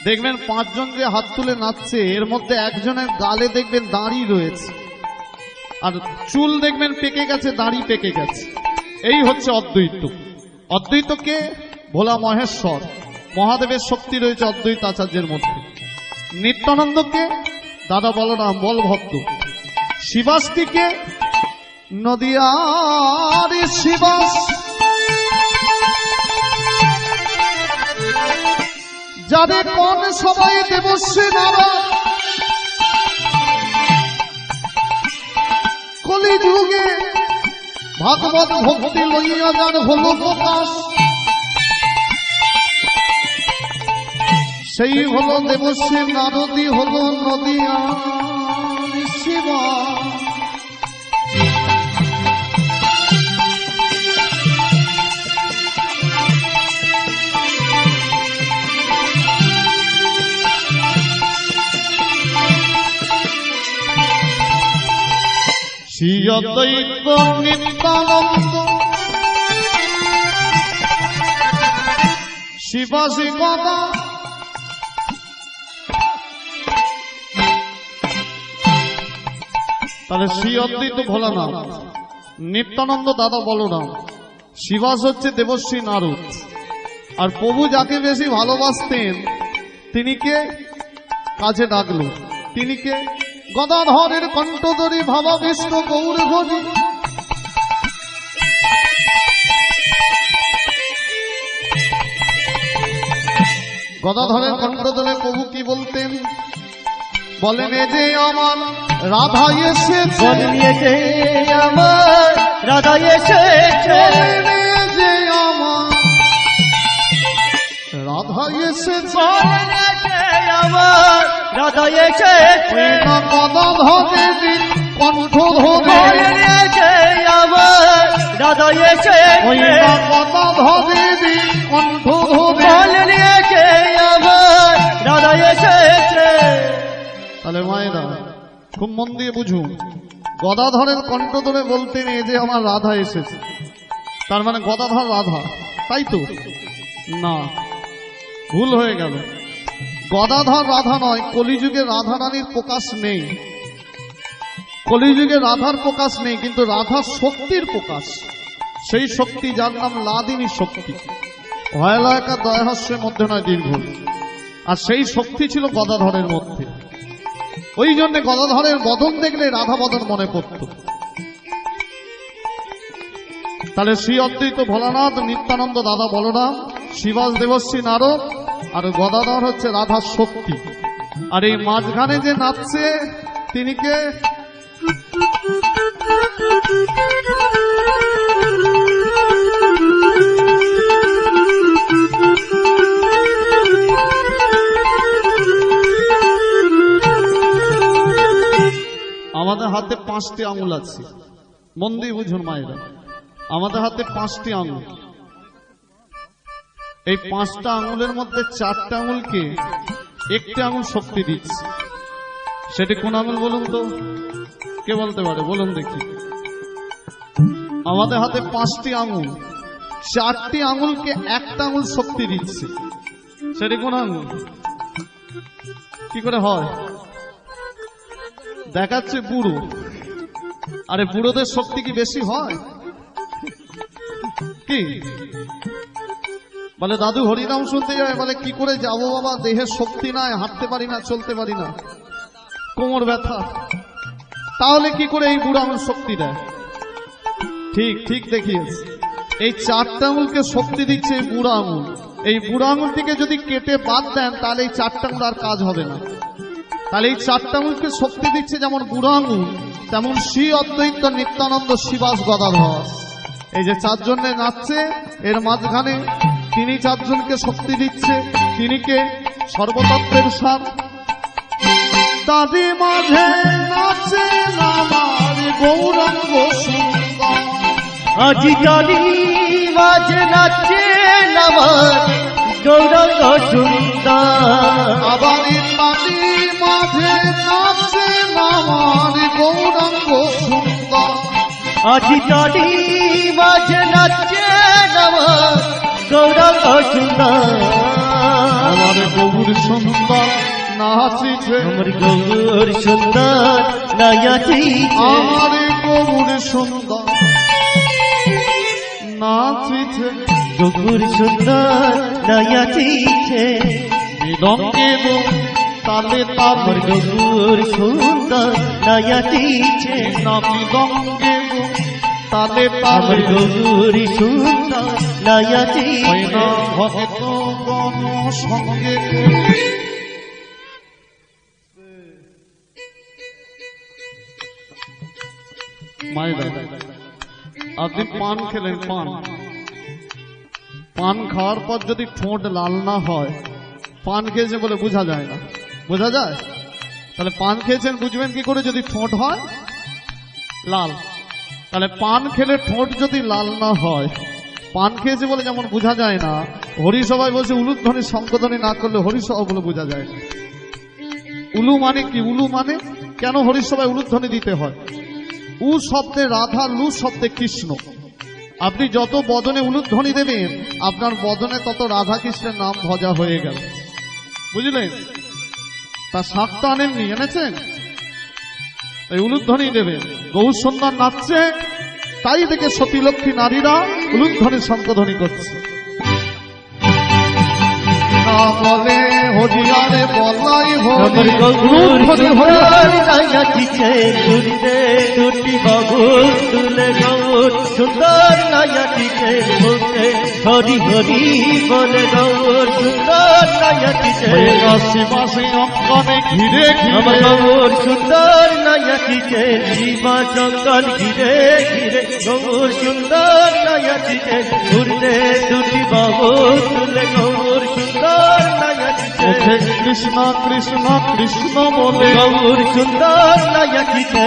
দেখবেন 5 জন যে হাত তুলে নাচছে, এর মধ্যে একজনের গালে দেখবেন দাড়ি রয়েছে, আর চুল দেখবেন পেকে গেছে, দাড়ি পেকে গেছে। এই হচ্ছে অদ্বৈত। অদ্বৈতকে ভোলা মহেশ্বর, মহাদেবের শক্তি রয়েছে অদ্বৈত আচার্যের মধ্যে। নিত্যানন্দকে দাদা বলরাম বলভদ্র, শিবাসটিকে নদিয়ার শিবাস, যাদের কোন সবাই দেবশ্রী নারায়ণ, কলি যুগে ভাগবত ভক্তি লইয়া যার হল প্রকাশ, সেই হল দেবশ্রী নারদী, হল নদিয়া শিবা। শ্রী অদ্বৈত নিত্যানন্দ শিবাসী গদা, তাহলে শ্রী অদ্বৈত ভোলানাথ, নিত্যানন্দ দাদা বলরাম, শিবাস হচ্ছে দেবশ্রী নারদ। আর প্রভু যাকে বেশি ভালোবাসতেন তিনি কে কাছে ডাকলো, তিনি কে গদাধরের কণ্ঠধরি ভাবা বিষ্ণু গৌর ঘটি। গদাধরের কণ্ঠধরে প্রভু কি বলতেন, বলেন এ যে আমার রাধা এসেছে, বলেন এ যে আমার রাধা এসেছে, বলেন এ যে আমার রাধা এসেছে, বলেন এ যে আমার রাধা এসেছে। গদাধরের কণ্ঠধরে, বলেন এ যে আমার রাধা এসেছে, গদাধরের কণ্ঠধরে, বলেন এ যে আমার রাধা এসেছে। তাহলে মায়েরা খুব মন দিয়ে বুঝুন, গদাধরের কণ্ঠ ধরে বলতেন এ যে আমার রাধা এসেছে, তার মানে গদাধর রাধা, তাই তো না, ভুল হয়ে গেল। গদাধর রাধা নয়, কলিযুগে রাধা রানীর প্রকাশ নেই, কলিযুগে রাধার প্রকাশ নেই, কিন্তু রাধার শক্তির প্রকাশ, সেই শক্তি যার নাম লাদিনী শক্তি, ভয়ালয়কা দয়হস্যের মধ্যে নয় দীর্ঘ, আর সেই শক্তি ছিল গদাধরের মধ্যে। ওই জন্য গদাধরের বদন দেখলে রাধা বদন মনে পড়ত। তাহলে শ্রী অদ্বৈত ভোলানাথ, নিত্যানন্দ দাদা বলরাম, শিবাস দেবশ্রী নারদ, আর গদাধর হচ্ছে রাধার শক্তি। আর এই মাঝখানে যে নাচছে তিনি কে, আমাদের হাতে 5টি আঙুল আছে, মন দিয়ে বুঝুন মায়েরা, আমাদের হাতে 5টি আঙুল। এই 5টা আঙুলের মধ্যে 4টা আঙুলকে একটি আঙুল শক্তি দিচ্ছে, সেটি কোন আঙুল বলুন তো, কে বলতে পারে বলুন দেখি। আমাদের হাতে 5টি আঙুল, 4টি আঙুলকে একটা আঙুল শক্তি দিচ্ছে, সেটি কোন আঙুল, কি করে হয়? দেখাচ্ছে বুড়ো, আরে বুড়োদের শক্তি কি বেশি হয়? কি বলে দাদু হরিনাম শুনতে যায়, বলে কি করে যাবো বাবা, দেহের শক্তি নাই, হাঁটতে পারি না, চলতে পারি না, কোমর ব্যথা, তাহলে কি করে এই বুড়ো আঙুল শক্তি দেয়? ঠিক ঠিক দেখিয়েছে, এই 4টা আঙুলকে শক্তি দিচ্ছে এই বুড়ো আঙুল। এই বুড়ো আঙুলটিকে যদি কেটে বাদ দেন তাহলে এই 4টা আঙুল আর কাজ হবে না, তাহলে এই চারটা আঙুলকে শক্তি দিচ্ছে যেমন বুড়ো আঙুল, তেমন শ্রী অদ্বৈত নিত্যানন্দ শিবাস গদাধর। এই যে চারজনে নাচছে, এর মাঝখানে তিনি চারজনকে শক্তি দিচ্ছে। তিনি কে? সর্বতত্ত্বের সার। তাদের মাঝে নাচে আমার গৌরাঙ্গ সুন্দর। আজি তারি মাঝে নাচে আমার গৌরাঙ্গ সুন্দর। আবার তাদের মাঝে নাচে আমার গৌরাঙ্গ সুন্দর। আজি তারি মাঝে নাচে আমার গৌরাঙ্গ সুন্দর। আমার গৌর সুন্দর নাচিছে, আমার গৌর সুন্দর নাচিছে। আমার গৌর সুন্দর নাচিছে। গৌর সুন্দর নাচিছে। মৃদঙ্গে তালে আমার তালে গৌর সুন্দর নাচিছে। মৃদঙ্গে তালে আমার তালে গৌর সুন্দর নাচিছে। ভক্ত গণ সঙ্গে মায়েরা, আপনি পান খেলেন, পান খাওয়ার পর যদি ঠোঁট লাল না হয়, পান খেয়েছে বলে বোঝা যায় না। বোঝা যায়? তাহলে পান খেয়েছেন বুঝবেন কি করে যদি ঠোঁট হয় লাল? তাহলে পান খেলে ঠোঁট যদি লাল না হয়, পান খেয়েছে বলে যেমন বোঝা যায় না, হরিসভায় বসে উলুধ্বনি শঙ্খধ্বনি না করলে হরিসভা বলে বোঝা যায় না। উলু মানে কি? উলু মানে কেন হরিসভায় উলুধ্বনি দিতে হয়? উ শব্দে রাধা, লু শব্দে কৃষ্ণ। আপনি যত বদনে উলুধ্বনি দেবেন, আপনার বদনে তত রাধা কৃষ্ণের নাম ভজা হয়ে গেল। বুঝলেন? তা সাতটা আনেননি, এনেছেন? এই উলুধ্বনি দেবেন। গৌর সুন্দর নাচছে, তাই দেখে সতীলক্ষ্মী নারীরা উলুধ্বনি শঙ্খধ্বনি করছে। না বলে হরিয়ারে বলাই আমার হরি, গৌর হরি সুন্দর নাচিছে। তুলতে দুটি বাবু তুলে গৌর সুন্দর নাচিছে। বলতে হরি হরি বলে গৌর সুন্দর নাচিছে। শিবাসী অঙ্কনে ঘিরে আমার ঘিরে গৌর সুন্দর নাচিছে। শিবা জঙ্গল ঘিরে ঘিরে গৌর সুন্দর নাচিছে। তুলতে দুটি বাবু তুলে গৌর সুন্দর নাচিছে। ওঠে কৃষ্ণ কৃষ্ণ কৃষ্ণ বলে গৌর সুন্দর নাচিছে।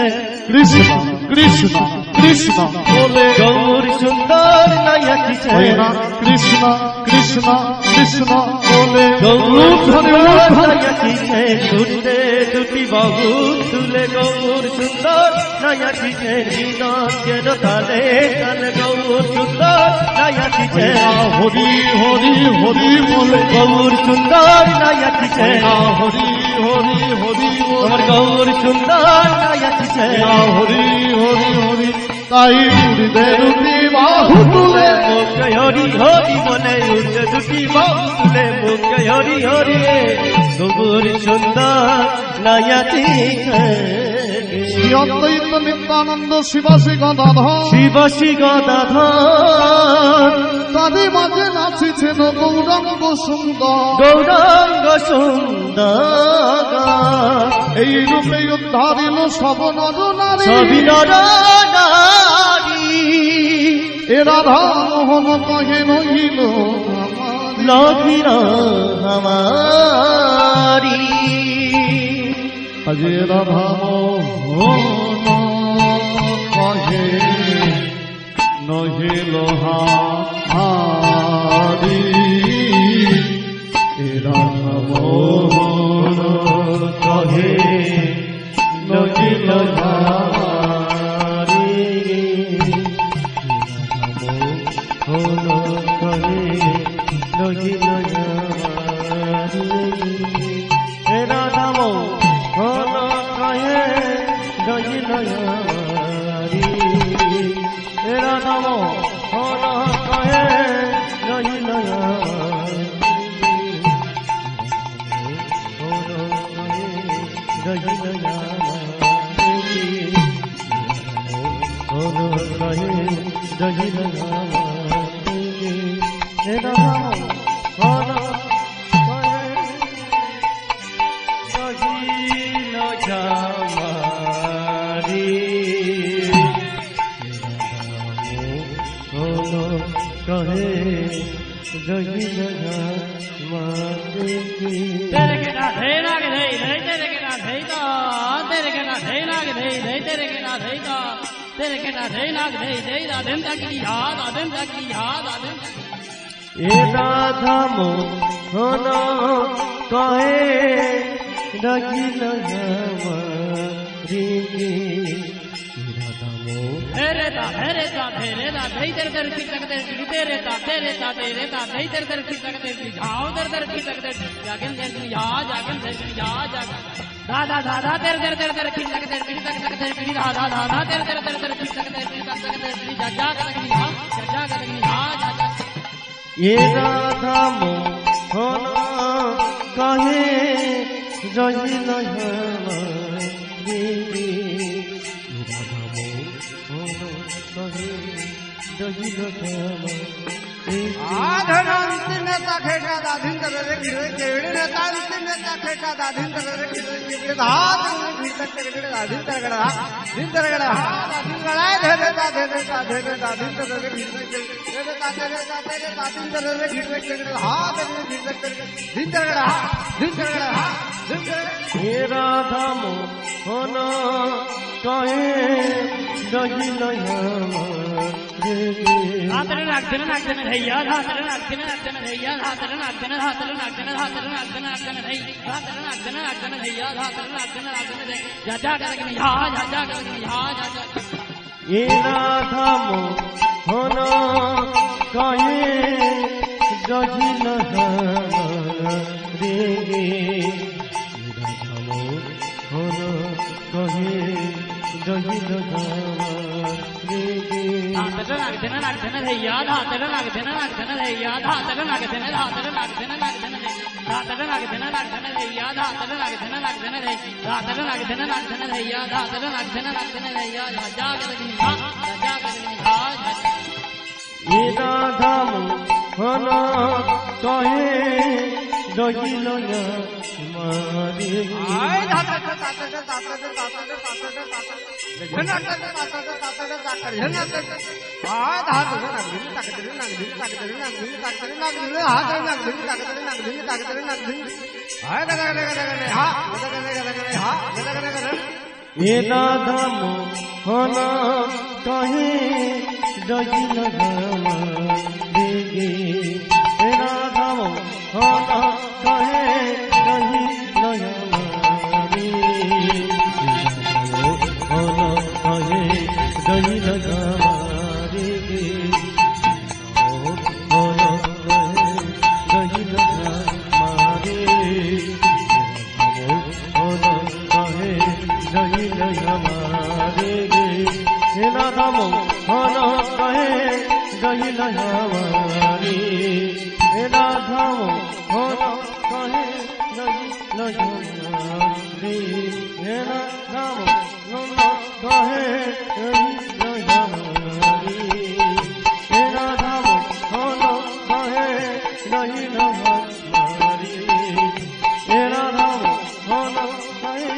কৃষ্ণ কৃষ্ণ কৃষ্ণ বলে গৌর সুন্দর নাচিছে। হয় না কৃষ্ণ কৃষ্ণ কৃষ্ণ বলে গৌর উলুধ্বনি, সুন্দর উলুধ্বনি। নাচিছে। তুলতে দুটি বাবু তুলে গৌর সুন্দর নাচিছে। বিনাকের তালে তালে গৌর সুন্দর নাচিছে। হরি হরি হরি বলে গৌর সুন্দর নাচিছে। হরি হরি হরি আমার বলে গৌর সুন্দর নাচিছে। হরি হরি হরি। তাই মুড়িদের বাহু তুলে মুখে হরি হরি বলে উঠে দুটি বাহু তুলে মুখে হরি হরি। গৌর সুন্দর নাচিছে। শ্রী অদ্বৈত নিত্যানন্দ শিবাসী গদাধর শিবাসী গদাধর তাদের মাঝে নাচিছেন গৌরাঙ্গ সুন্দর। গৌরাঙ্গ সুন্দর এই রূপে উদ্ধারিল সব নর নারী, সবই নর নারী। এ রাধা মোহন কহে নহিল আমার। লঘির আমারি আজে রাধা মোহন কহে নহিল হারি, এ রাধা মোহন কহে নহিল হারি। হন কহে নহিল হারি। হে রাধাম হন কহে নহিল হারি। হে রাধাম হন কহে নহিল হারি। Hey, रहिल मारे के तेरे के ना धे नाग धे धे तेरे के ना धे दा तेरे के ना धे नाग धे धे तेरे के ना धे दा तेरे के ना धे नाग धे धे राधेम तकली याद राधेम तकली याद राधेम ए राधा मोहन कहे रहिल मारे के राधा मोहन तेरे ता धे तेरे तेरे की तक तेरे ता धे तेरे तेरे की तक तेरे जाओ तेरे की तक तेरे जागन तेरे याद जागन तेरे याद जागन दादा दादा तेरे तेरे तेरे तेरे की तक तेरे तेरे दादा दादा तेरे तेरे तेरे तेरे की तक तेरे जा जा कर याद जा ये राधा मोहन कहे रहिल आधनांति नेता खेटा दाधिन तररे गिरे केवड़े नेता अंति नेता खेटा दाधिन तररे गिरे केवड़े धात गिर तक गिरे दाधिन तरगड़ा दिन तरगड़ा दाधिन गड़ाए धरे दाधिन तररे गिरे केवड़े दाधिन तररे गिरे केवड़े हाथ गिर तक दिन तरगड़ा हे राधा मोहन कहे रहिल हातरे नागधन भैया हातरे नागधन भैया हातरे नागधन भैया हातरे नागधन जा जा कर ये राधा मोहन कहे रहिल राधा मोहन कहे रहिल नागधन भैया हातरे नागधन भैया हातरे नागधन भैया हातरे नागधन भैया जा कर ये राधा मोहन कहे रहिल मारे आय धाता ये राधा मोहन कहे रहिल मारे हे राधा मोहन कहे रहिल मारे मोहन कहे रहिल मारे मोहन कहे रहिल मारे मोहन कहे रहिल मारे हे राधा मोहन कहे रहिल मारे हे राधा मोहन कहे रहिल मारे हे राधा मोहन कहे रहिल मारे हे राधा मोहन कहे रहिल मारे हे राधा मोहन कहे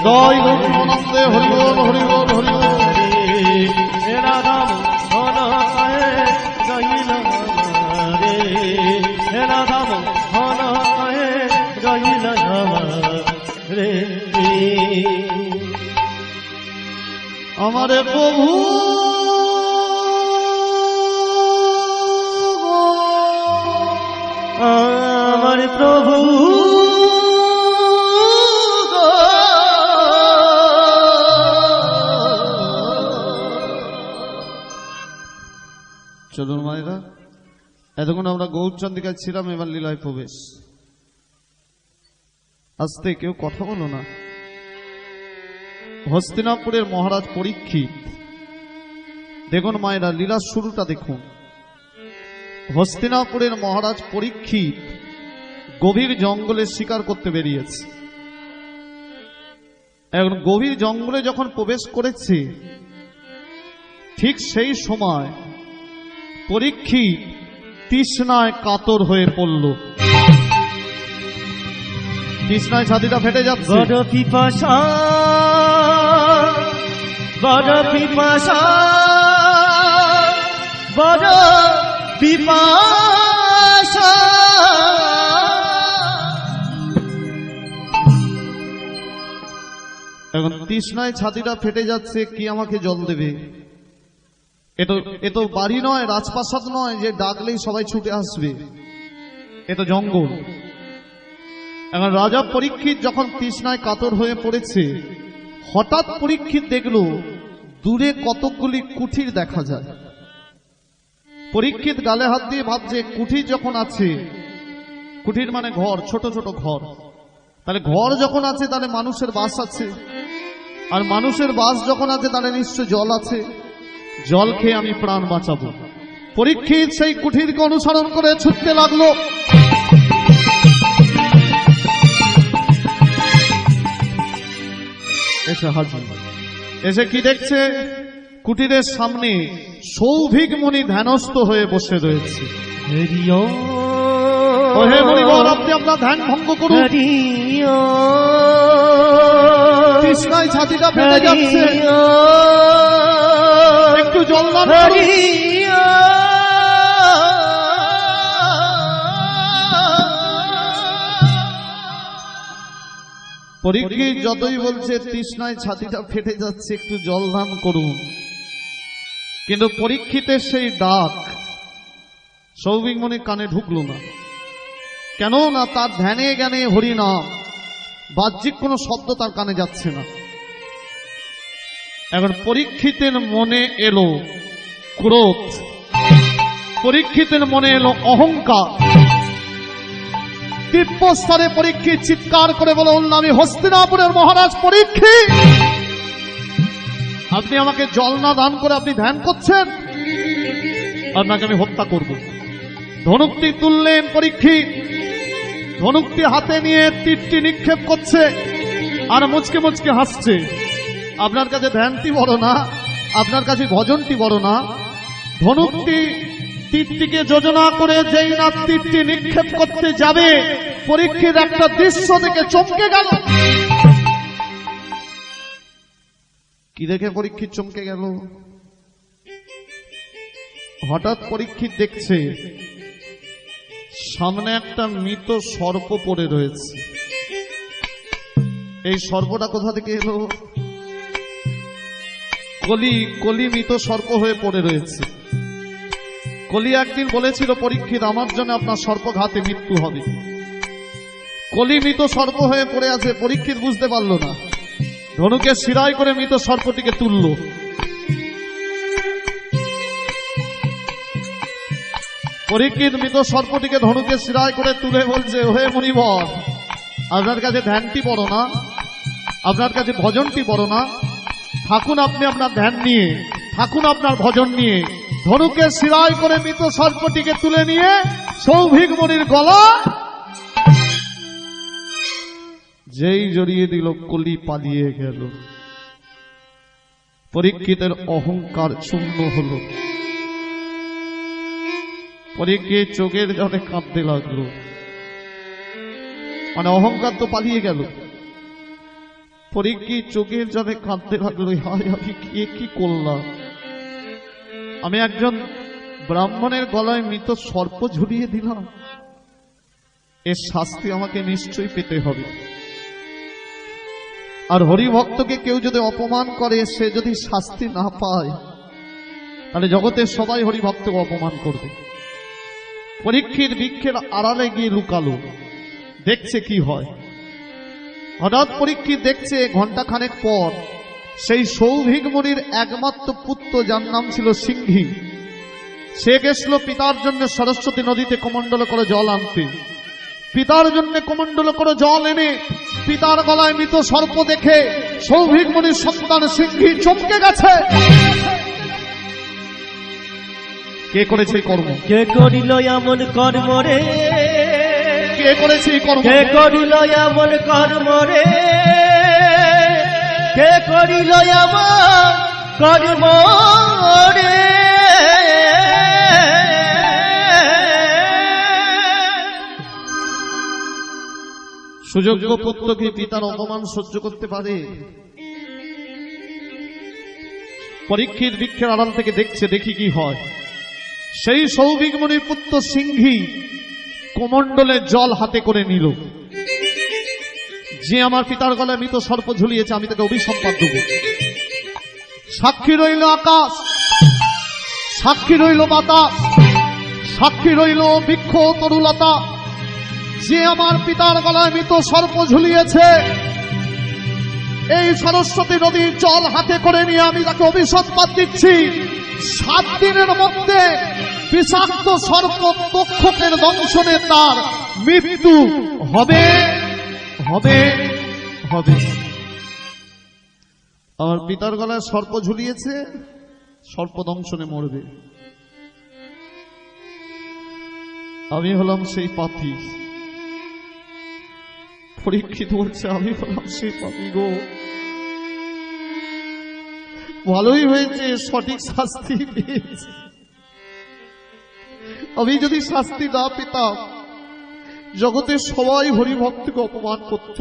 জয় গুরুনন্দে হরিবোল হরিবোল হরিবোল। রাধা মোহন কহে রহিল রে রাধা মোহন কহে রহিল রে আমারে প্রভু আমার প্রভু চলুন মায়েরা, এতক্ষণ আমরা গৌরচন্দ্রিকায় ছিলাম, এবার লীলায় প্রবেশ। আস্তে, কেউ কথা বলো না। হস্তিনাপুরের মহারাজ পরীক্ষিত, দেখুন মায়েরা লীলার শুরুটা দেখুন। হস্তিনাপুরের মহারাজ পরীক্ষিত গভীর জঙ্গলে শিকার করতে বেরিয়েছে। এখন গভীর জঙ্গলে যখন প্রবেশ করেছে, ঠিক সেই সময় পরীক্ষিত তৃষ্ণায় কাতর হয়ে পড়ল। তৃষ্ণায় ছাতিটা ফেটে যাচ্ছে। বড় পিপাসা, বড় পিপাসা, বড় পিপাসা। এখন তৃষ্ণায় ছাতিটা ফেটে যাচ্ছে, কি আমাকে জল দেবে? এ তো বাড়ি নয়, রাজপ্রাসাদ নয় যে ডাকলেই সবাই ছুটে আসবে, এ তো জঙ্গল। এখন রাজা পরীক্ষিত যখন তৃষ্ণায় কাতর হয়ে পড়েছে, হঠাৎ পরীক্ষিত দেখল দূরে কতকগুলি কুঠির দেখা যায়। পরীক্ষিত গালে হাত দিয়ে ভাবছে, কুঠির যখন আছে, কুঠির মানে ঘর, ছোট ছোট ঘর, তাহলে ঘর যখন আছে তাহলে মানুষের বাস আছে, আর মানুষের বাস যখন আছে তাহলে নিশ্চয় জল আছে, জল খেয়ে আমি প্রাণ বাঁচাবো। পরীক্ষিত সেই কুঠিরকে অনুসরণ করে ছুটতে লাগলো। এসে হাজির, এসে কি দেখছে? কুটিরের সামনে সৌভিক মুনি ধ্যানস্থ হয়ে বসে রয়েছে। ও হে মুনিবর, আপনি আপনার ধ্যান ভঙ্গ করুন। তৃষ্ণায় ছাতিটা ফেটে যাচ্ছে, একটু জল দান করুন। পরীক্ষিত যতই বলছে তৃষ্ণায় ছাতিটা ফেটে যাচ্ছে, একটু জল দান করুন, কিন্তু পরীক্ষিতের সেই ডাক সৌভিক মুনির কানে ঢুকলো না। কেন না তার ধ্যানে জ্ঞানে হরিনাম, বাহ্যিক কোনো শব্দ তার কানে যাচ্ছে না। এখন পরীক্ষিতের মনে এলো ক্রোধ, পরীক্ষিতের মনে এলো অহংকার। দিব্যস্তরে পরীক্ষিত চিৎকার করে বলল, আমি হস্তিনাপুরের মহারাজ পরীক্ষিত, আপনি আমাকে জল না দান করে আপনি ধ্যান করছেন, আপনাকে আমি হত্যা করব। ধনুকটি তুললেন পরীক্ষিত, ধনুকটি হাতে নিয়ে তীরটি নিক্ষেপ করছে আর মুচকে মুচকে হাসছে। আপনার কাছে ধ্যানটি বড় না, আপনার কাছে ভজনটি বড় না। ধনুকটি তীরটিকে যোজনা করে যেই না তীরটি নিক্ষেপ করতে যাবে, পরীক্ষিত একটা দৃশ্য দেখে চমকে গেল। কি দেখে পরীক্ষিত চমকে গেল? হঠাৎ পরীক্ষিত দেখছে সামনে একটা মৃত সর্প পড়ে রয়েছে। এই সর্পটা কোথা থেকে এলো? কলি মৃত সর্প হয়ে পড়ে রয়েছে। কলি একদিন বলেছিল, পরীক্ষিত আমার জন্য আপনার সর্পঘাতে মৃত্যু হবে। কলি মৃত সর্প হয়ে পড়ে আছে, পরীক্ষিত বুঝতে পারল না। ধনুকে শিরাই করে মৃত সর্পটিকে তুলল। পরীক্ষিত মৃত সর্পটিকে ধনুকে শিরাই করে তুলে বলছে, হে মুনিবর, আপনার কাছে ধ্যানটি বড় না, আপনার কাছে ভজনটি বড় না, থাকুন আপনি আপনার ধ্যান নিয়ে, থাকুন আপনার ভজন নিয়ে। ধনুকে শিরাই করে মৃত সর্পটিকে তুলে নিয়ে সৌভিক মুনির গলা যেই জড়িয়ে দিল, কলি পালিয়ে গেল। পরীক্ষিতের অহংকার চূর্ণ হল। পরীক্ষিত চোখের জলে কাঁদতে লাগলো, মানে অহংকার তো পালিয়ে গেল। পরীক্ষিত চোখের জলে কাঁদতে লাগলো, হায় আমি কি করলাম? আমি একজন ব্রাহ্মণের গলায় মৃত সর্প ঝুলিয়ে দিলাম, এর শাস্তি আমাকে নিশ্চয়ই পেতে হবে। আর হরিভক্তকে কেউ যদি অপমান করে, সে যদি শাস্তি না পায়, তাহলে জগতের সবাই হরিভক্তকে অপমান করবে। পরীক্ষিত বৃক্ষের আড়ালে গিয়ে লুকালো, দেখছে কি হয়। হঠাৎ পরীক্ষিত দেখছে ঘন্টা খানেক পর সেই সৌভিক মুনির একমাত্র পুত্র, যার নাম ছিল সিংহী, সে গেছিল পিতার জন্য সরস্বতী নদীতে কমণ্ডল করে জল আনতে। পিতার জন্য কমণ্ডল করে জল এনে পিতার গলায় মৃত সর্প দেখে সৌভিক মুনির সন্তান সিংহী চমকে গেছে। কে করেছে কর্ম? কে করিল এমন কর্ম রে? কে করেছে কর্ম? কে করিল এমন কর্ম রে? কে করিল এমন কর্ম রে? সুযোগ্য পুত্র কি পিতার অপমান সহ্য করতে পারে? পরীক্ষিত বৃক্ষের আড়াল থেকে দেখছে, দেখি কি হয়। সেই সৌভিক মুনির পুত্র সিংহী কমণ্ডলে জল হাতে করে নিল। যে আমার পিতার গলায় মৃত সর্প ঝুলিয়েছে, আমি তাকে অভিসম্পাদ দেব। সাক্ষী রইল আকাশ, সাক্ষী রইল বাতাস, সাক্ষী রইল বৃক্ষ তরুলতা। যে আমার পিতার গলায় মৃত সর্প ঝুলিয়েছে, এই সরস্বতী নদীর জল হাতে করে নিয়ে আমি তাকে অভিসম্পাদ দিচ্ছি। 7 দিনের মধ্যে বিষাক্ত সর্প তক্ষকের দংশনে তার মৃত্যু হবে হবে হবে। আমার পিতার গলায় সর্প ঝুলিয়েছে, সর্প দংশনে মরবে। আমি হলাম সেই পাপী। পরীক্ষিত বলছে, আমি হলাম সেই পাপী গো। ভালোই হয়েছে, সঠিক শাস্তি পেয়েছি। আমি যদি শাস্তি না পেতাম, জগতের সবাই হরিভক্তকে অপমান করত।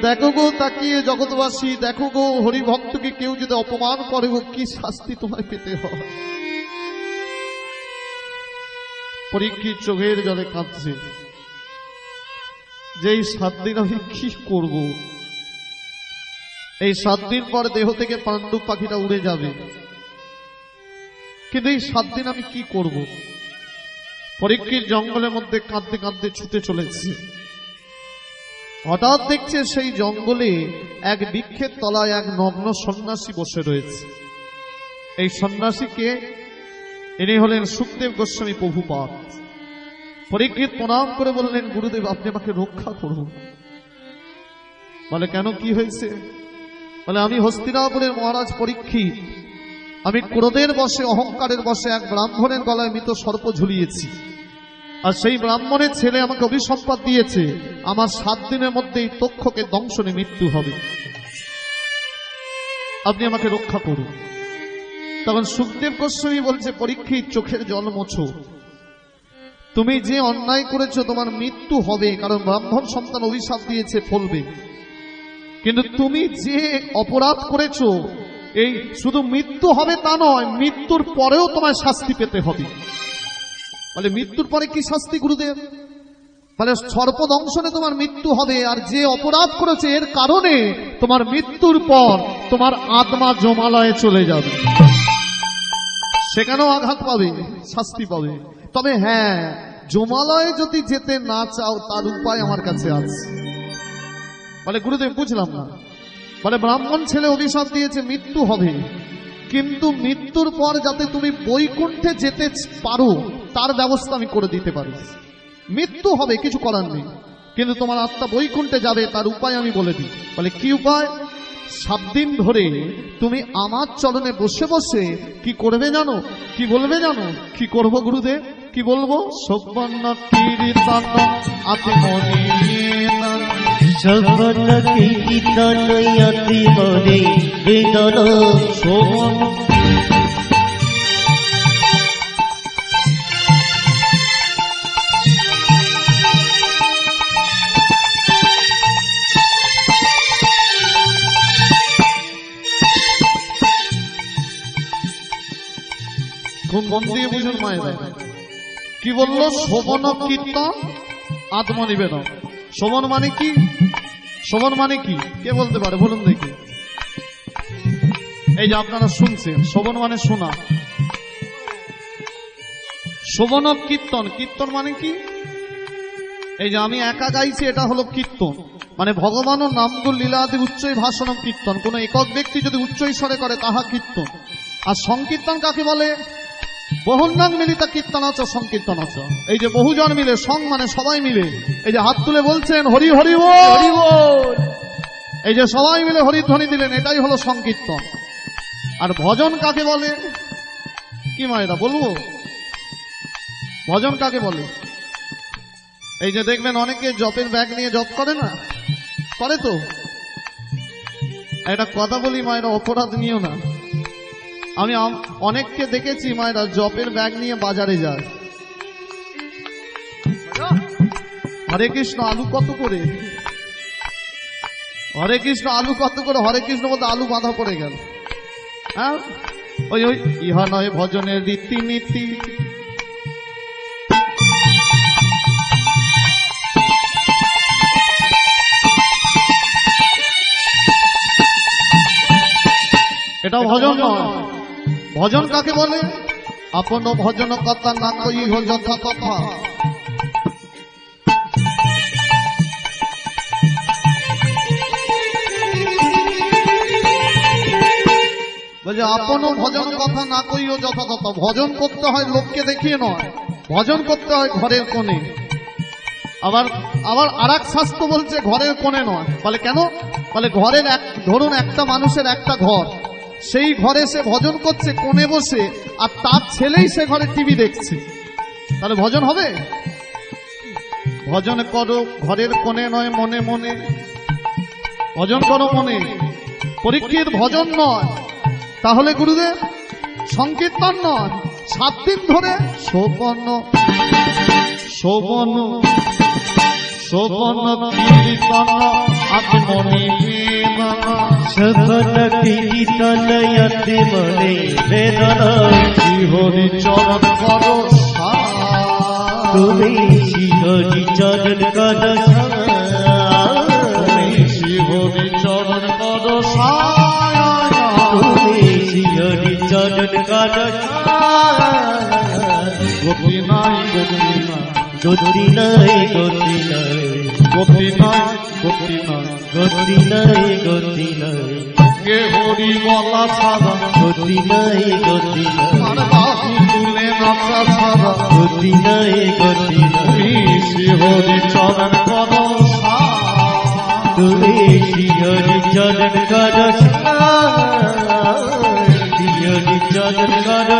দেখো গো তাকিয়ে জগৎবাসী, দেখো গো হরিভক্তকে কেউ যদি অপমান করে গো, কি শাস্তি তোমায় পেতে হয়। পরীক্ষিত চোখের জলে কাঁদছে, যে এই 7 দিন আমি কি করব। এই 7 দিন পর দেহ থেকে পাণ্ডব পাখিটা উড়ে যাবে, কিন্তু এই 7 দিন আমি কি করব। পরীক্ষিত জঙ্গলের মধ্যে কাঁদতে কাঁদতে ছুটে চলেছে। হঠাৎ দেখছে সেই জঙ্গলে এক বৃক্ষের তলায় এক নগ্ন সন্ন্যাসী বসে রয়েছে। এই সন্ন্যাসীকে ইনি হলেন সুখদেব গোস্বামী প্রভুপাদ। পরীক্ষিত প্রণাম করে বললেন, গুরুদেব আপনি আমাকে রক্ষা করুন। বলে, কেন, কি হয়েছে? বলে, আমি হস্তিনাপুরের মহারাজ পরীক্ষিত, আমি ক্রোধের বশে, অহংকারের বশে এক ব্রাহ্মণের গলায় মৃত সর্প ঝুলিয়েছি। আর সেই ব্রাহ্মণের ছেলে আমাকে অভিসম্পাদ দিয়েছে, আমার 7 দিনের মধ্যেই তক্ষকে দংশনে মৃত্যু হবে। আপনি আমাকে রক্ষা করুন। তখন সুখদেব গোস্বামী বলছে, পরীক্ষিত চোখের জল মোছো। তুমি যে অন্যায় করেছো তোমার মৃত্যু হবে, কারণ ব্রাহ্মণ সন্তান অভিশাপ দিয়েছে, ফলবে। কিন্তু তুমি যে অপরাধ করেছো, এই শুধু মৃত্যু হবে তা নয়, মৃত্যুর পরেও তোমায় শাস্তি পেতে হবে। বলে, মৃত্যুর পরে কি শাস্তি গুরুদেব? বলে, সর্প দংশনে তোমার মৃত্যু হবে, আর যে অপরাধ করেছে এর কারণে তোমার মৃত্যুর পর তোমার আত্মা জমালয়ে চলে যাবে, সেখানেও আঘাত পাবে, শাস্তি পাবে। তবে হ্যাঁ, জমালয়ে যদি যেতে না চাও তার উপায় আমার কাছে আছে। বলে, গুরুদেব বুঝলাম না। বলে, ব্রাহ্মণ ছেলে অভিশাপ দিয়েছে, মৃত্যু হবে, কিন্তু মৃত্যুর পর যাতে তুমি বৈকুণ্ঠে যেতে পারো তার ব্যবস্থা আমি করে দিতে পারি। মৃত্যু হবে, কিছু করার নেই, কিন্তু তোমার আত্মা বৈকুণ্ঠে যাবে তার উপায় আমি বলে দিই। বলে, কি উপায়? 7 দিন ধরে তুমি আমার চরণে বসে বসে কি করবে জানো? কি বলবে জানো? কি করব গুরুদেব? কি বলবো? সব্বন্ন কীর্তন আত্মনি সবন কীর্তন অতি মনে বেদন শোভন। খুব মন দিয়ে বুঝুন মায়েরা, কি বললো? শোভন কীর্তন আত্মনিবেদন। শোভন মানে কি? শোভন মানে কি কে বলতে পারে বলুন দেখি? এই যে আপনারা শুনছেন, শোভন মানে শোনা। শোভন কীর্তন, কীর্তন মানে কি? এই যে আমি একা গাইছি, এটা হলো কীর্তন। মানে ভগবানের নামগুলো লীলাদি উচ্চই ভাষণম কীর্তন। কোন একক ব্যক্তি যদি উচ্চ স্বরে করে তাহা কীর্তন। আর সংকীর্তন কাকে বলে? বহুনাং মিলিত কীর্তন আছে, সংকীর্তন আছে। এই যে বহুজন মিলে, সং মানে সবাই মিলে, এই যে হাত তুলে বলছেন হরি হরি বল, এই যে সবাই মিলে হরিধ্বনি দিলেন, এটাই হলো সংকীর্তন। আর ভজন কাকে বলে? কি মায়েরা বলবো ভজন কাকে বলে? এই যে দেখবেন অনেকে জপের ব্যাগ নিয়ে জপ করে না, করে তো। একটা কথা বলি মায়েরা, অপরাধ নিও না। আমি অনেককে দেখেছি মায়েরা জপের ব্যাগ নিয়ে বাজারে যায়। হরে কৃষ্ণ আলু কত করে? হরে কৃষ্ণ আলু কত করে? হরে কৃষ্ণ বলতে আলু বাঁধা পড়ে গেল। হ্যাঁ, ওই ওই ইহা নয় ভজনের রীতিনীতি। এটা ভজন নয়। ভজন কাকে বলে? আপন ভজন কথা না কই হো যথা তথা। বলছে আপন ভজন কথা না কইও যথা তথা। ভজন করতে হয় লোককে দেখিয়ে নয়, ভজন করতে হয় ঘরের কোণে। আবার আবার আরেক শাস্ত্র বলছে ঘরের কোণে নয়। বলে কেন? বলে ঘরের ধরুন একটা মানুষের একটা ঘর, সেই ঘরে সে ভজন করছে কোণে বসে, আর তার ছেলেই সে ঘরে টিভি দেখছে, তাহলে ভজন হবে? ভজন করো ঘরের কোণে নয় মনে মনে। ভজন করো মনে। পরীক্ষিত ভজন নয়, তাহলে গুরুদেব সংকীর্তন নয়, 7 দিন ধরে শোভন শোভন শোভন কীর্তন আত্মনি শোভন কীর্তন আত্মনি বেদনা। হরি চরণ করো তুমি শ্রীহরি চরণ কর হরি চরণ করো তুমি শ্রীহরি চরণ কর গতি নাই গতি নাই গতি নাই গতি নাই গতি নাই গতি নাই গতি নাই গতি নাই কে হরি বলা ছাড়া গতি নাই গতি নাই আর বাহু তুলে নাচা ছাড়া গতি নাই গতি নাই শ্রী হরি চরণ করো তুমি শ্রীহরি চরণ কর শ্রীহরি চরণ কর।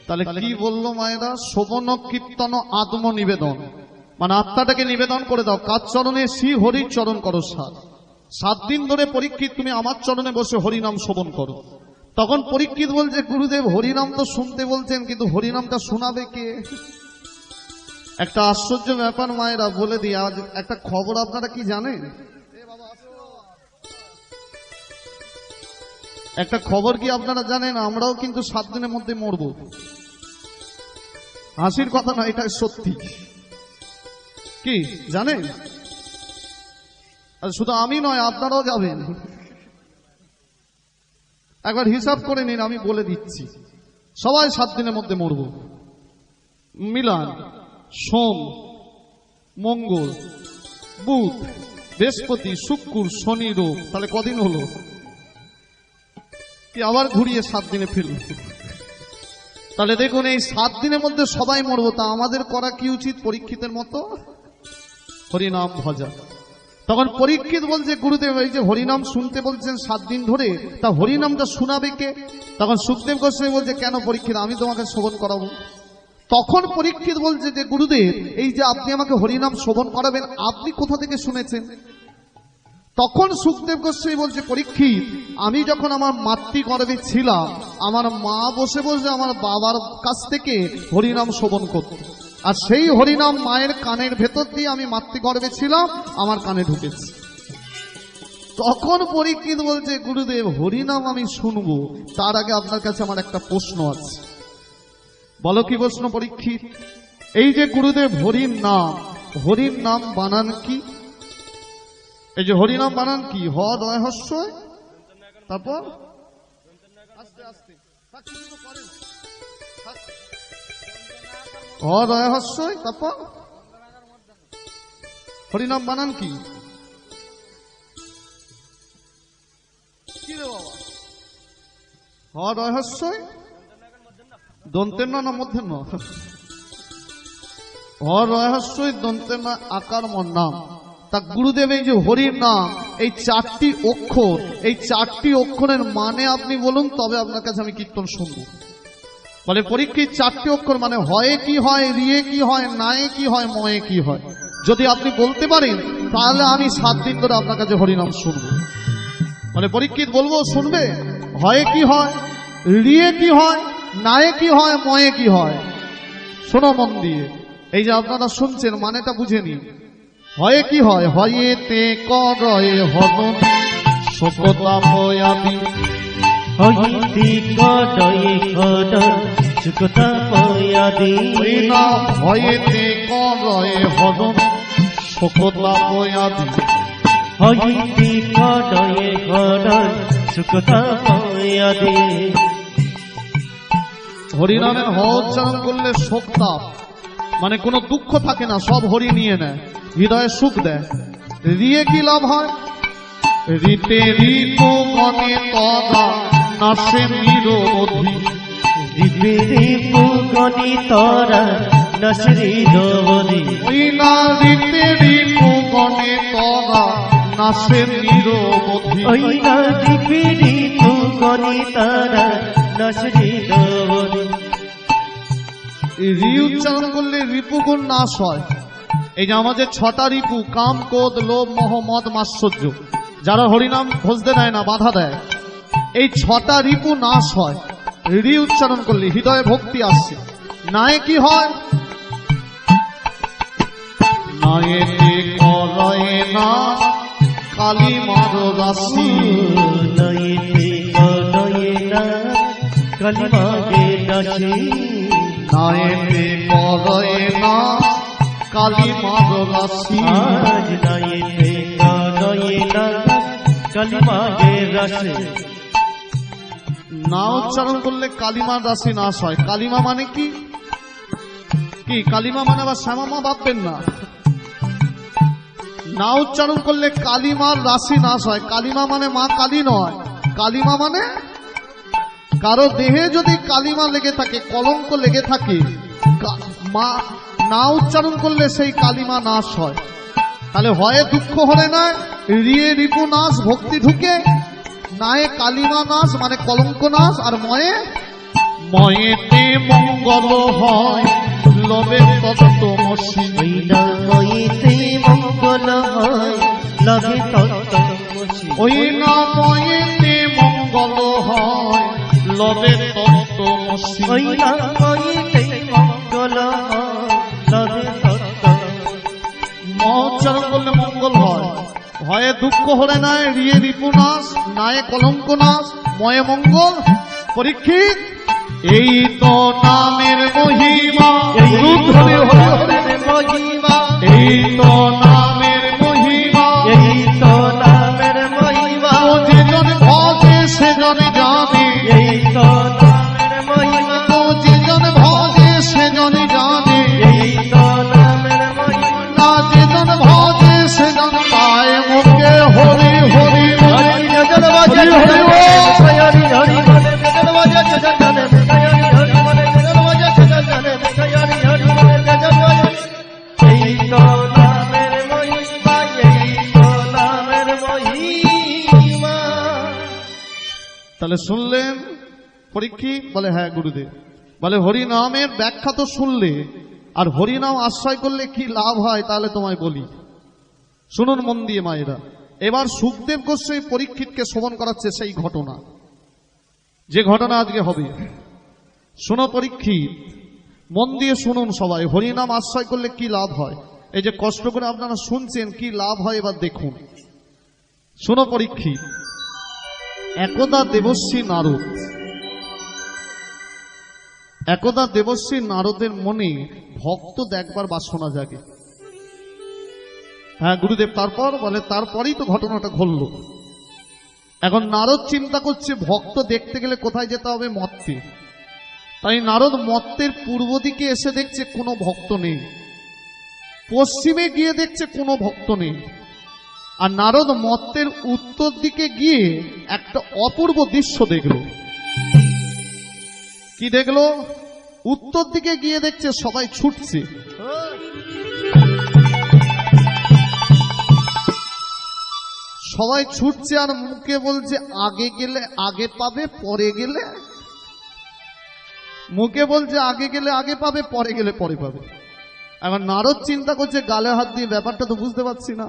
তাহলে কি বললো মায়েরা? শোভন কীর্তন আত্ম নিবেদন, মানে আত্মাটাকে নিবেদন করে দাও কার চরণে? শ্রী হরির চরণ করো 7 দিন ধরে। পরীক্ষিত তুমি আমার চরণে বসে হরিনাম শোভন করো। তখন পরীক্ষিত বলছে গুরুদেব হরিনাম তো শুনতে বলছেন, কিন্তু হরিনামটা শোনাবে কে? একটা আশ্চর্য ব্যাপার মায়েরা বলে দিই, আজ একটা খবর আপনারা কি জানেন? একটা খবর কি আপনারা জানেন? আমরাও কিন্তু 7 দিনের মধ্যে মরবো। হাসির কথা না, এটা সত্যি। কি জানেন? আর শুধু আমি নয়, আপনারাও যাবেন। একবার হিসাব করে নিন, আমি বলে দিচ্ছি। সবাই 7 দিনের মধ্যে মরবো। মিলান সোম, মঙ্গল, বুধ, বৃহস্পতি, শুক্র, শনি, রোব, তাহলে কদিন হলো? কি আবার ঘুরিয়ে 7 দিনে ফিরল। তাহলে দেখুন এই 7 দিনের মধ্যে সবাই মরবো, তা আমাদের করা কি উচিত? পরীক্ষিতের মতো হরিনাম ভজা। তখন পরীক্ষিত বলছে গুরুদেব এই যে হরিনাম শুনতে বলছেন 7 দিন ধরে, তা হরিনামটা শোনাবে কে? তখন সুখদেব গোস্বামী বলছে কেন পরীক্ষিত, আমি তোমাকে শ্রবণ করাবো। তখন পরীক্ষিত বলছে যে গুরুদেব এই যে আপনি আমাকে হরিনাম শ্রবণ করাবেন, আপনি কোথা থেকে শুনেছেন? তখন সুখদেব গোস্বামী বলছে পরীক্ষিত, আমি যখন আমার মাতৃগর্ভে ছিলাম, আমার মা বসে বসে আমার বাবার কাছ থেকে হরিনাম শ্রবণ করত, আর সেই হরিনাম মায়ের কানের ভেতর দিয়ে আমি মাতৃগর্ভে ছিলাম, আমার কানে ঢুকেছে। তখন পরীক্ষিত বলছে গুরুদেব হরিনাম আমি শুনবো, তার আগে আপনার কাছে আমার একটা প্রশ্ন আছে। বলো কি প্রশ্ন পরীক্ষিত? এই যে গুরুদেব হরির নাম বানান কি? এই যে হরিনাম বানান কি? হ রয় হস্যই, তারপর আস্তে আস্তে হ রয় হস্যই, তারপর হরিনাম বানান কি? কি রে বাবা? হ রয় হস্যই, দন্তের না মধ্যের ন? হ রয় হস্যই দন্তের না আকার মন নাম। তা গুরুদেব এই যে হরির নাম, এই 4টি অক্ষর, এই 4টি অক্ষরের মানে আপনি বলুন, তবে আপনার কাছে আমি কীর্তন শুনবো। বলে পরীক্ষিত 4টি অক্ষর মানে হয়ে কি হয়, রিয়ে কি হয়, নায়ে কি হয়, ময়ে কি হয়, যদি আপনি বলতে পারেন তাহলে আমি 7 দিন ধরে আপনার কাছে হরিনাম শুনবো। মানে পরীক্ষিত বলবো, শুনবে? হয়ে কি হয়, রিয়ে কি হয়, নায়ে কি হয়, ময়ে কি হয়, শোনো মন দিয়ে। এই যে আপনারা শুনছেন মানেটা বুঝে নিন। হয় কি হয়, হয়েতে করয়ে হরণ শোকতা পয়াদি, হইতি কডয়ে খডন সুকতা পয়াদি, ওই না হয়েতে করয়ে হরণ শোকতা পয়াদি, হইতি কডয়ে খডন সুকতা পয়াদি। হরিনামের হ উচ্চারণ করলে শোক তাপ মানে কোনো দুঃখ থাকে না, সব হরি নিয়ে নেয়, হৃদয়ে সুখ দেয়। রিয়ে কি লাভ হয়, রিতে ঋতু মনে তদা নাশে নিরবধি, দিবিরি পুগনি তরা নসরি দবদি, ওই না রিতে ঋতু মনে তদা নাশে নিরবধি। ওই না দিবিরি পুগনি তরা নসরি দবদি। রি উচ্চারণ করলে রিপুগুণ নাশ হয়। এই যে আমাদের 6টা রিপু, কাম ক্রোধ লোভ মোহ মদ মাৎসর্য, যারা হরিনাম ভজতে দেয় না, বাধা দেয়, এই 6টা রিপু নাশ হয় রি উচ্চারণ করলে, হৃদয়ে ভক্তি আসছে। নায়ে কি হয়, নায়েতে করয়ে না কালী মার রাশি, নইতে কডয়ে না কালিমাগে দাসী, নায়েতে করয়ে না কালী মার রাশি। আজ নইতে কডয়ে না কালিমাগে রাসে। না উচ্চারণ করলে কালিমার রাশি নাশ হয়। কালিমা মানে কি, কি কালিমা মানে আবার শ্যামামা ভাববেন না। না উচ্চারণ করলে কালিমার রাশি নাশ হয়। কালিমা মানে মা কালী নয়, কালিমা মানে কারো দেহে যদি কালিমা লেগে থাকে, কলঙ্ক লেগে থাকে, মা না উচ্চারণ করলে সেই কালিমা নাশ হয়। তাহলে হয় দুঃখ হলে না, রিয়ে রিপু নাশ ভক্তি ঢুকে, নায়ে কালিমা নাশ মানে কলঙ্ক নাশ, আর ময়েতে মঙ্গল হয় লবে তত্ত্বমসি, ওই না হইতে মঙ্গল হয় লাগে তত্ত্বমসি, ওই না ময়েতে মঙ্গল হয় লবে তত্ত্বমসি। ওই না হইতে মঙ্গল হয় লাগে তত্ত্বমসি। ম উচ্চারণ করলে মঙ্গল হয়। ভয়ে দুঃখ হলে নাই, রিয়ে রিপু নাশ, নায়ে কলঙ্ক নাশ, ময়ে মঙ্গল। পরীক্ষিত এই তো নামের মহিমা, রুদ্রে হরি হরি মহিমা, এই তো নামের মহিমা, এই তো নামের মহিমা, ও যেজন ভজে সেজন জানে, এই তো নামের মহিমা, ও যেজন ভজে সেজন জানে, এই তো নামের মহিমা। না যেজন ভজে সেজন পায় মুখে হরি হরি বলে। হরি গজল বাজে হরি হরি বল। হরি হরি বলে গজল বাজে গজল গানে, হরি হরি বলে গজল বাজে গজল গানে, হরি হরি বলে গজল বাজে। এই তো নামের মহিমা, এই তো নামের মহিমা। তাহলে শুনলেন পরীক্ষিত বলে হ্যাঁ গুরুদেব, বলে হরি নামের ব্যাখ্যা তো শুনলে, আর হরি নাম আশ্রয় করলে কি লাভ হয় তাহলে তোমায় বলি। শুনুন মন দিয়ে মায়েরা। এবার সুখদেব গোস্বামী পরীক্ষিতকে শ্রবণ করাচ্ছে সেই ঘটনা, যে ঘটনা আজকে হবে। শোনো পরীক্ষিত, মন দিয়ে শুনুন সবাই, হরিনাম আশ্রয় করলে কি লাভ হয়। এই যে কষ্ট করে আপনারা শুনছেন কি লাভ হয় এবার দেখুন। শোনো পরীক্ষিত, একদা দেবশ্রী নারদ, একদা দেবশ্রী নারদের মনে ভক্ত দেখবার বাসনা জাগে। হ্যাঁ গুরুদেব, তারপর বলে তারপরেই তো ঘটনাটা ঘটল। এখন নারদ চিন্তা করছে ভক্ত দেখতে গেলে কোথায় যেতে হবে, মর্তে। তাই নারদ মর্তের পূর্ব দিকে এসে দেখছে কোনো ভক্ত নেই, পশ্চিমে গিয়ে দেখছে কোনো ভক্ত নেই, আর নারদ মর্তের উত্তর দিকে গিয়ে একটা অপূর্ব দৃশ্য দেখল। কি দেখলো? উত্তর দিকে গিয়ে দেখছে সবাই ছুটছে, সবাই ছুটছে, আর মুখে বলছে আগে গেলে আগে পাবে, পরে গেলে, মুখে বলছে আগে গেলে আগে পাবে, পরে গেলে পরে পাবে। এখন নারদ চিন্তা করছে গালে হাত দিয়ে, ব্যাপারটা তো বুঝতে পারছি না।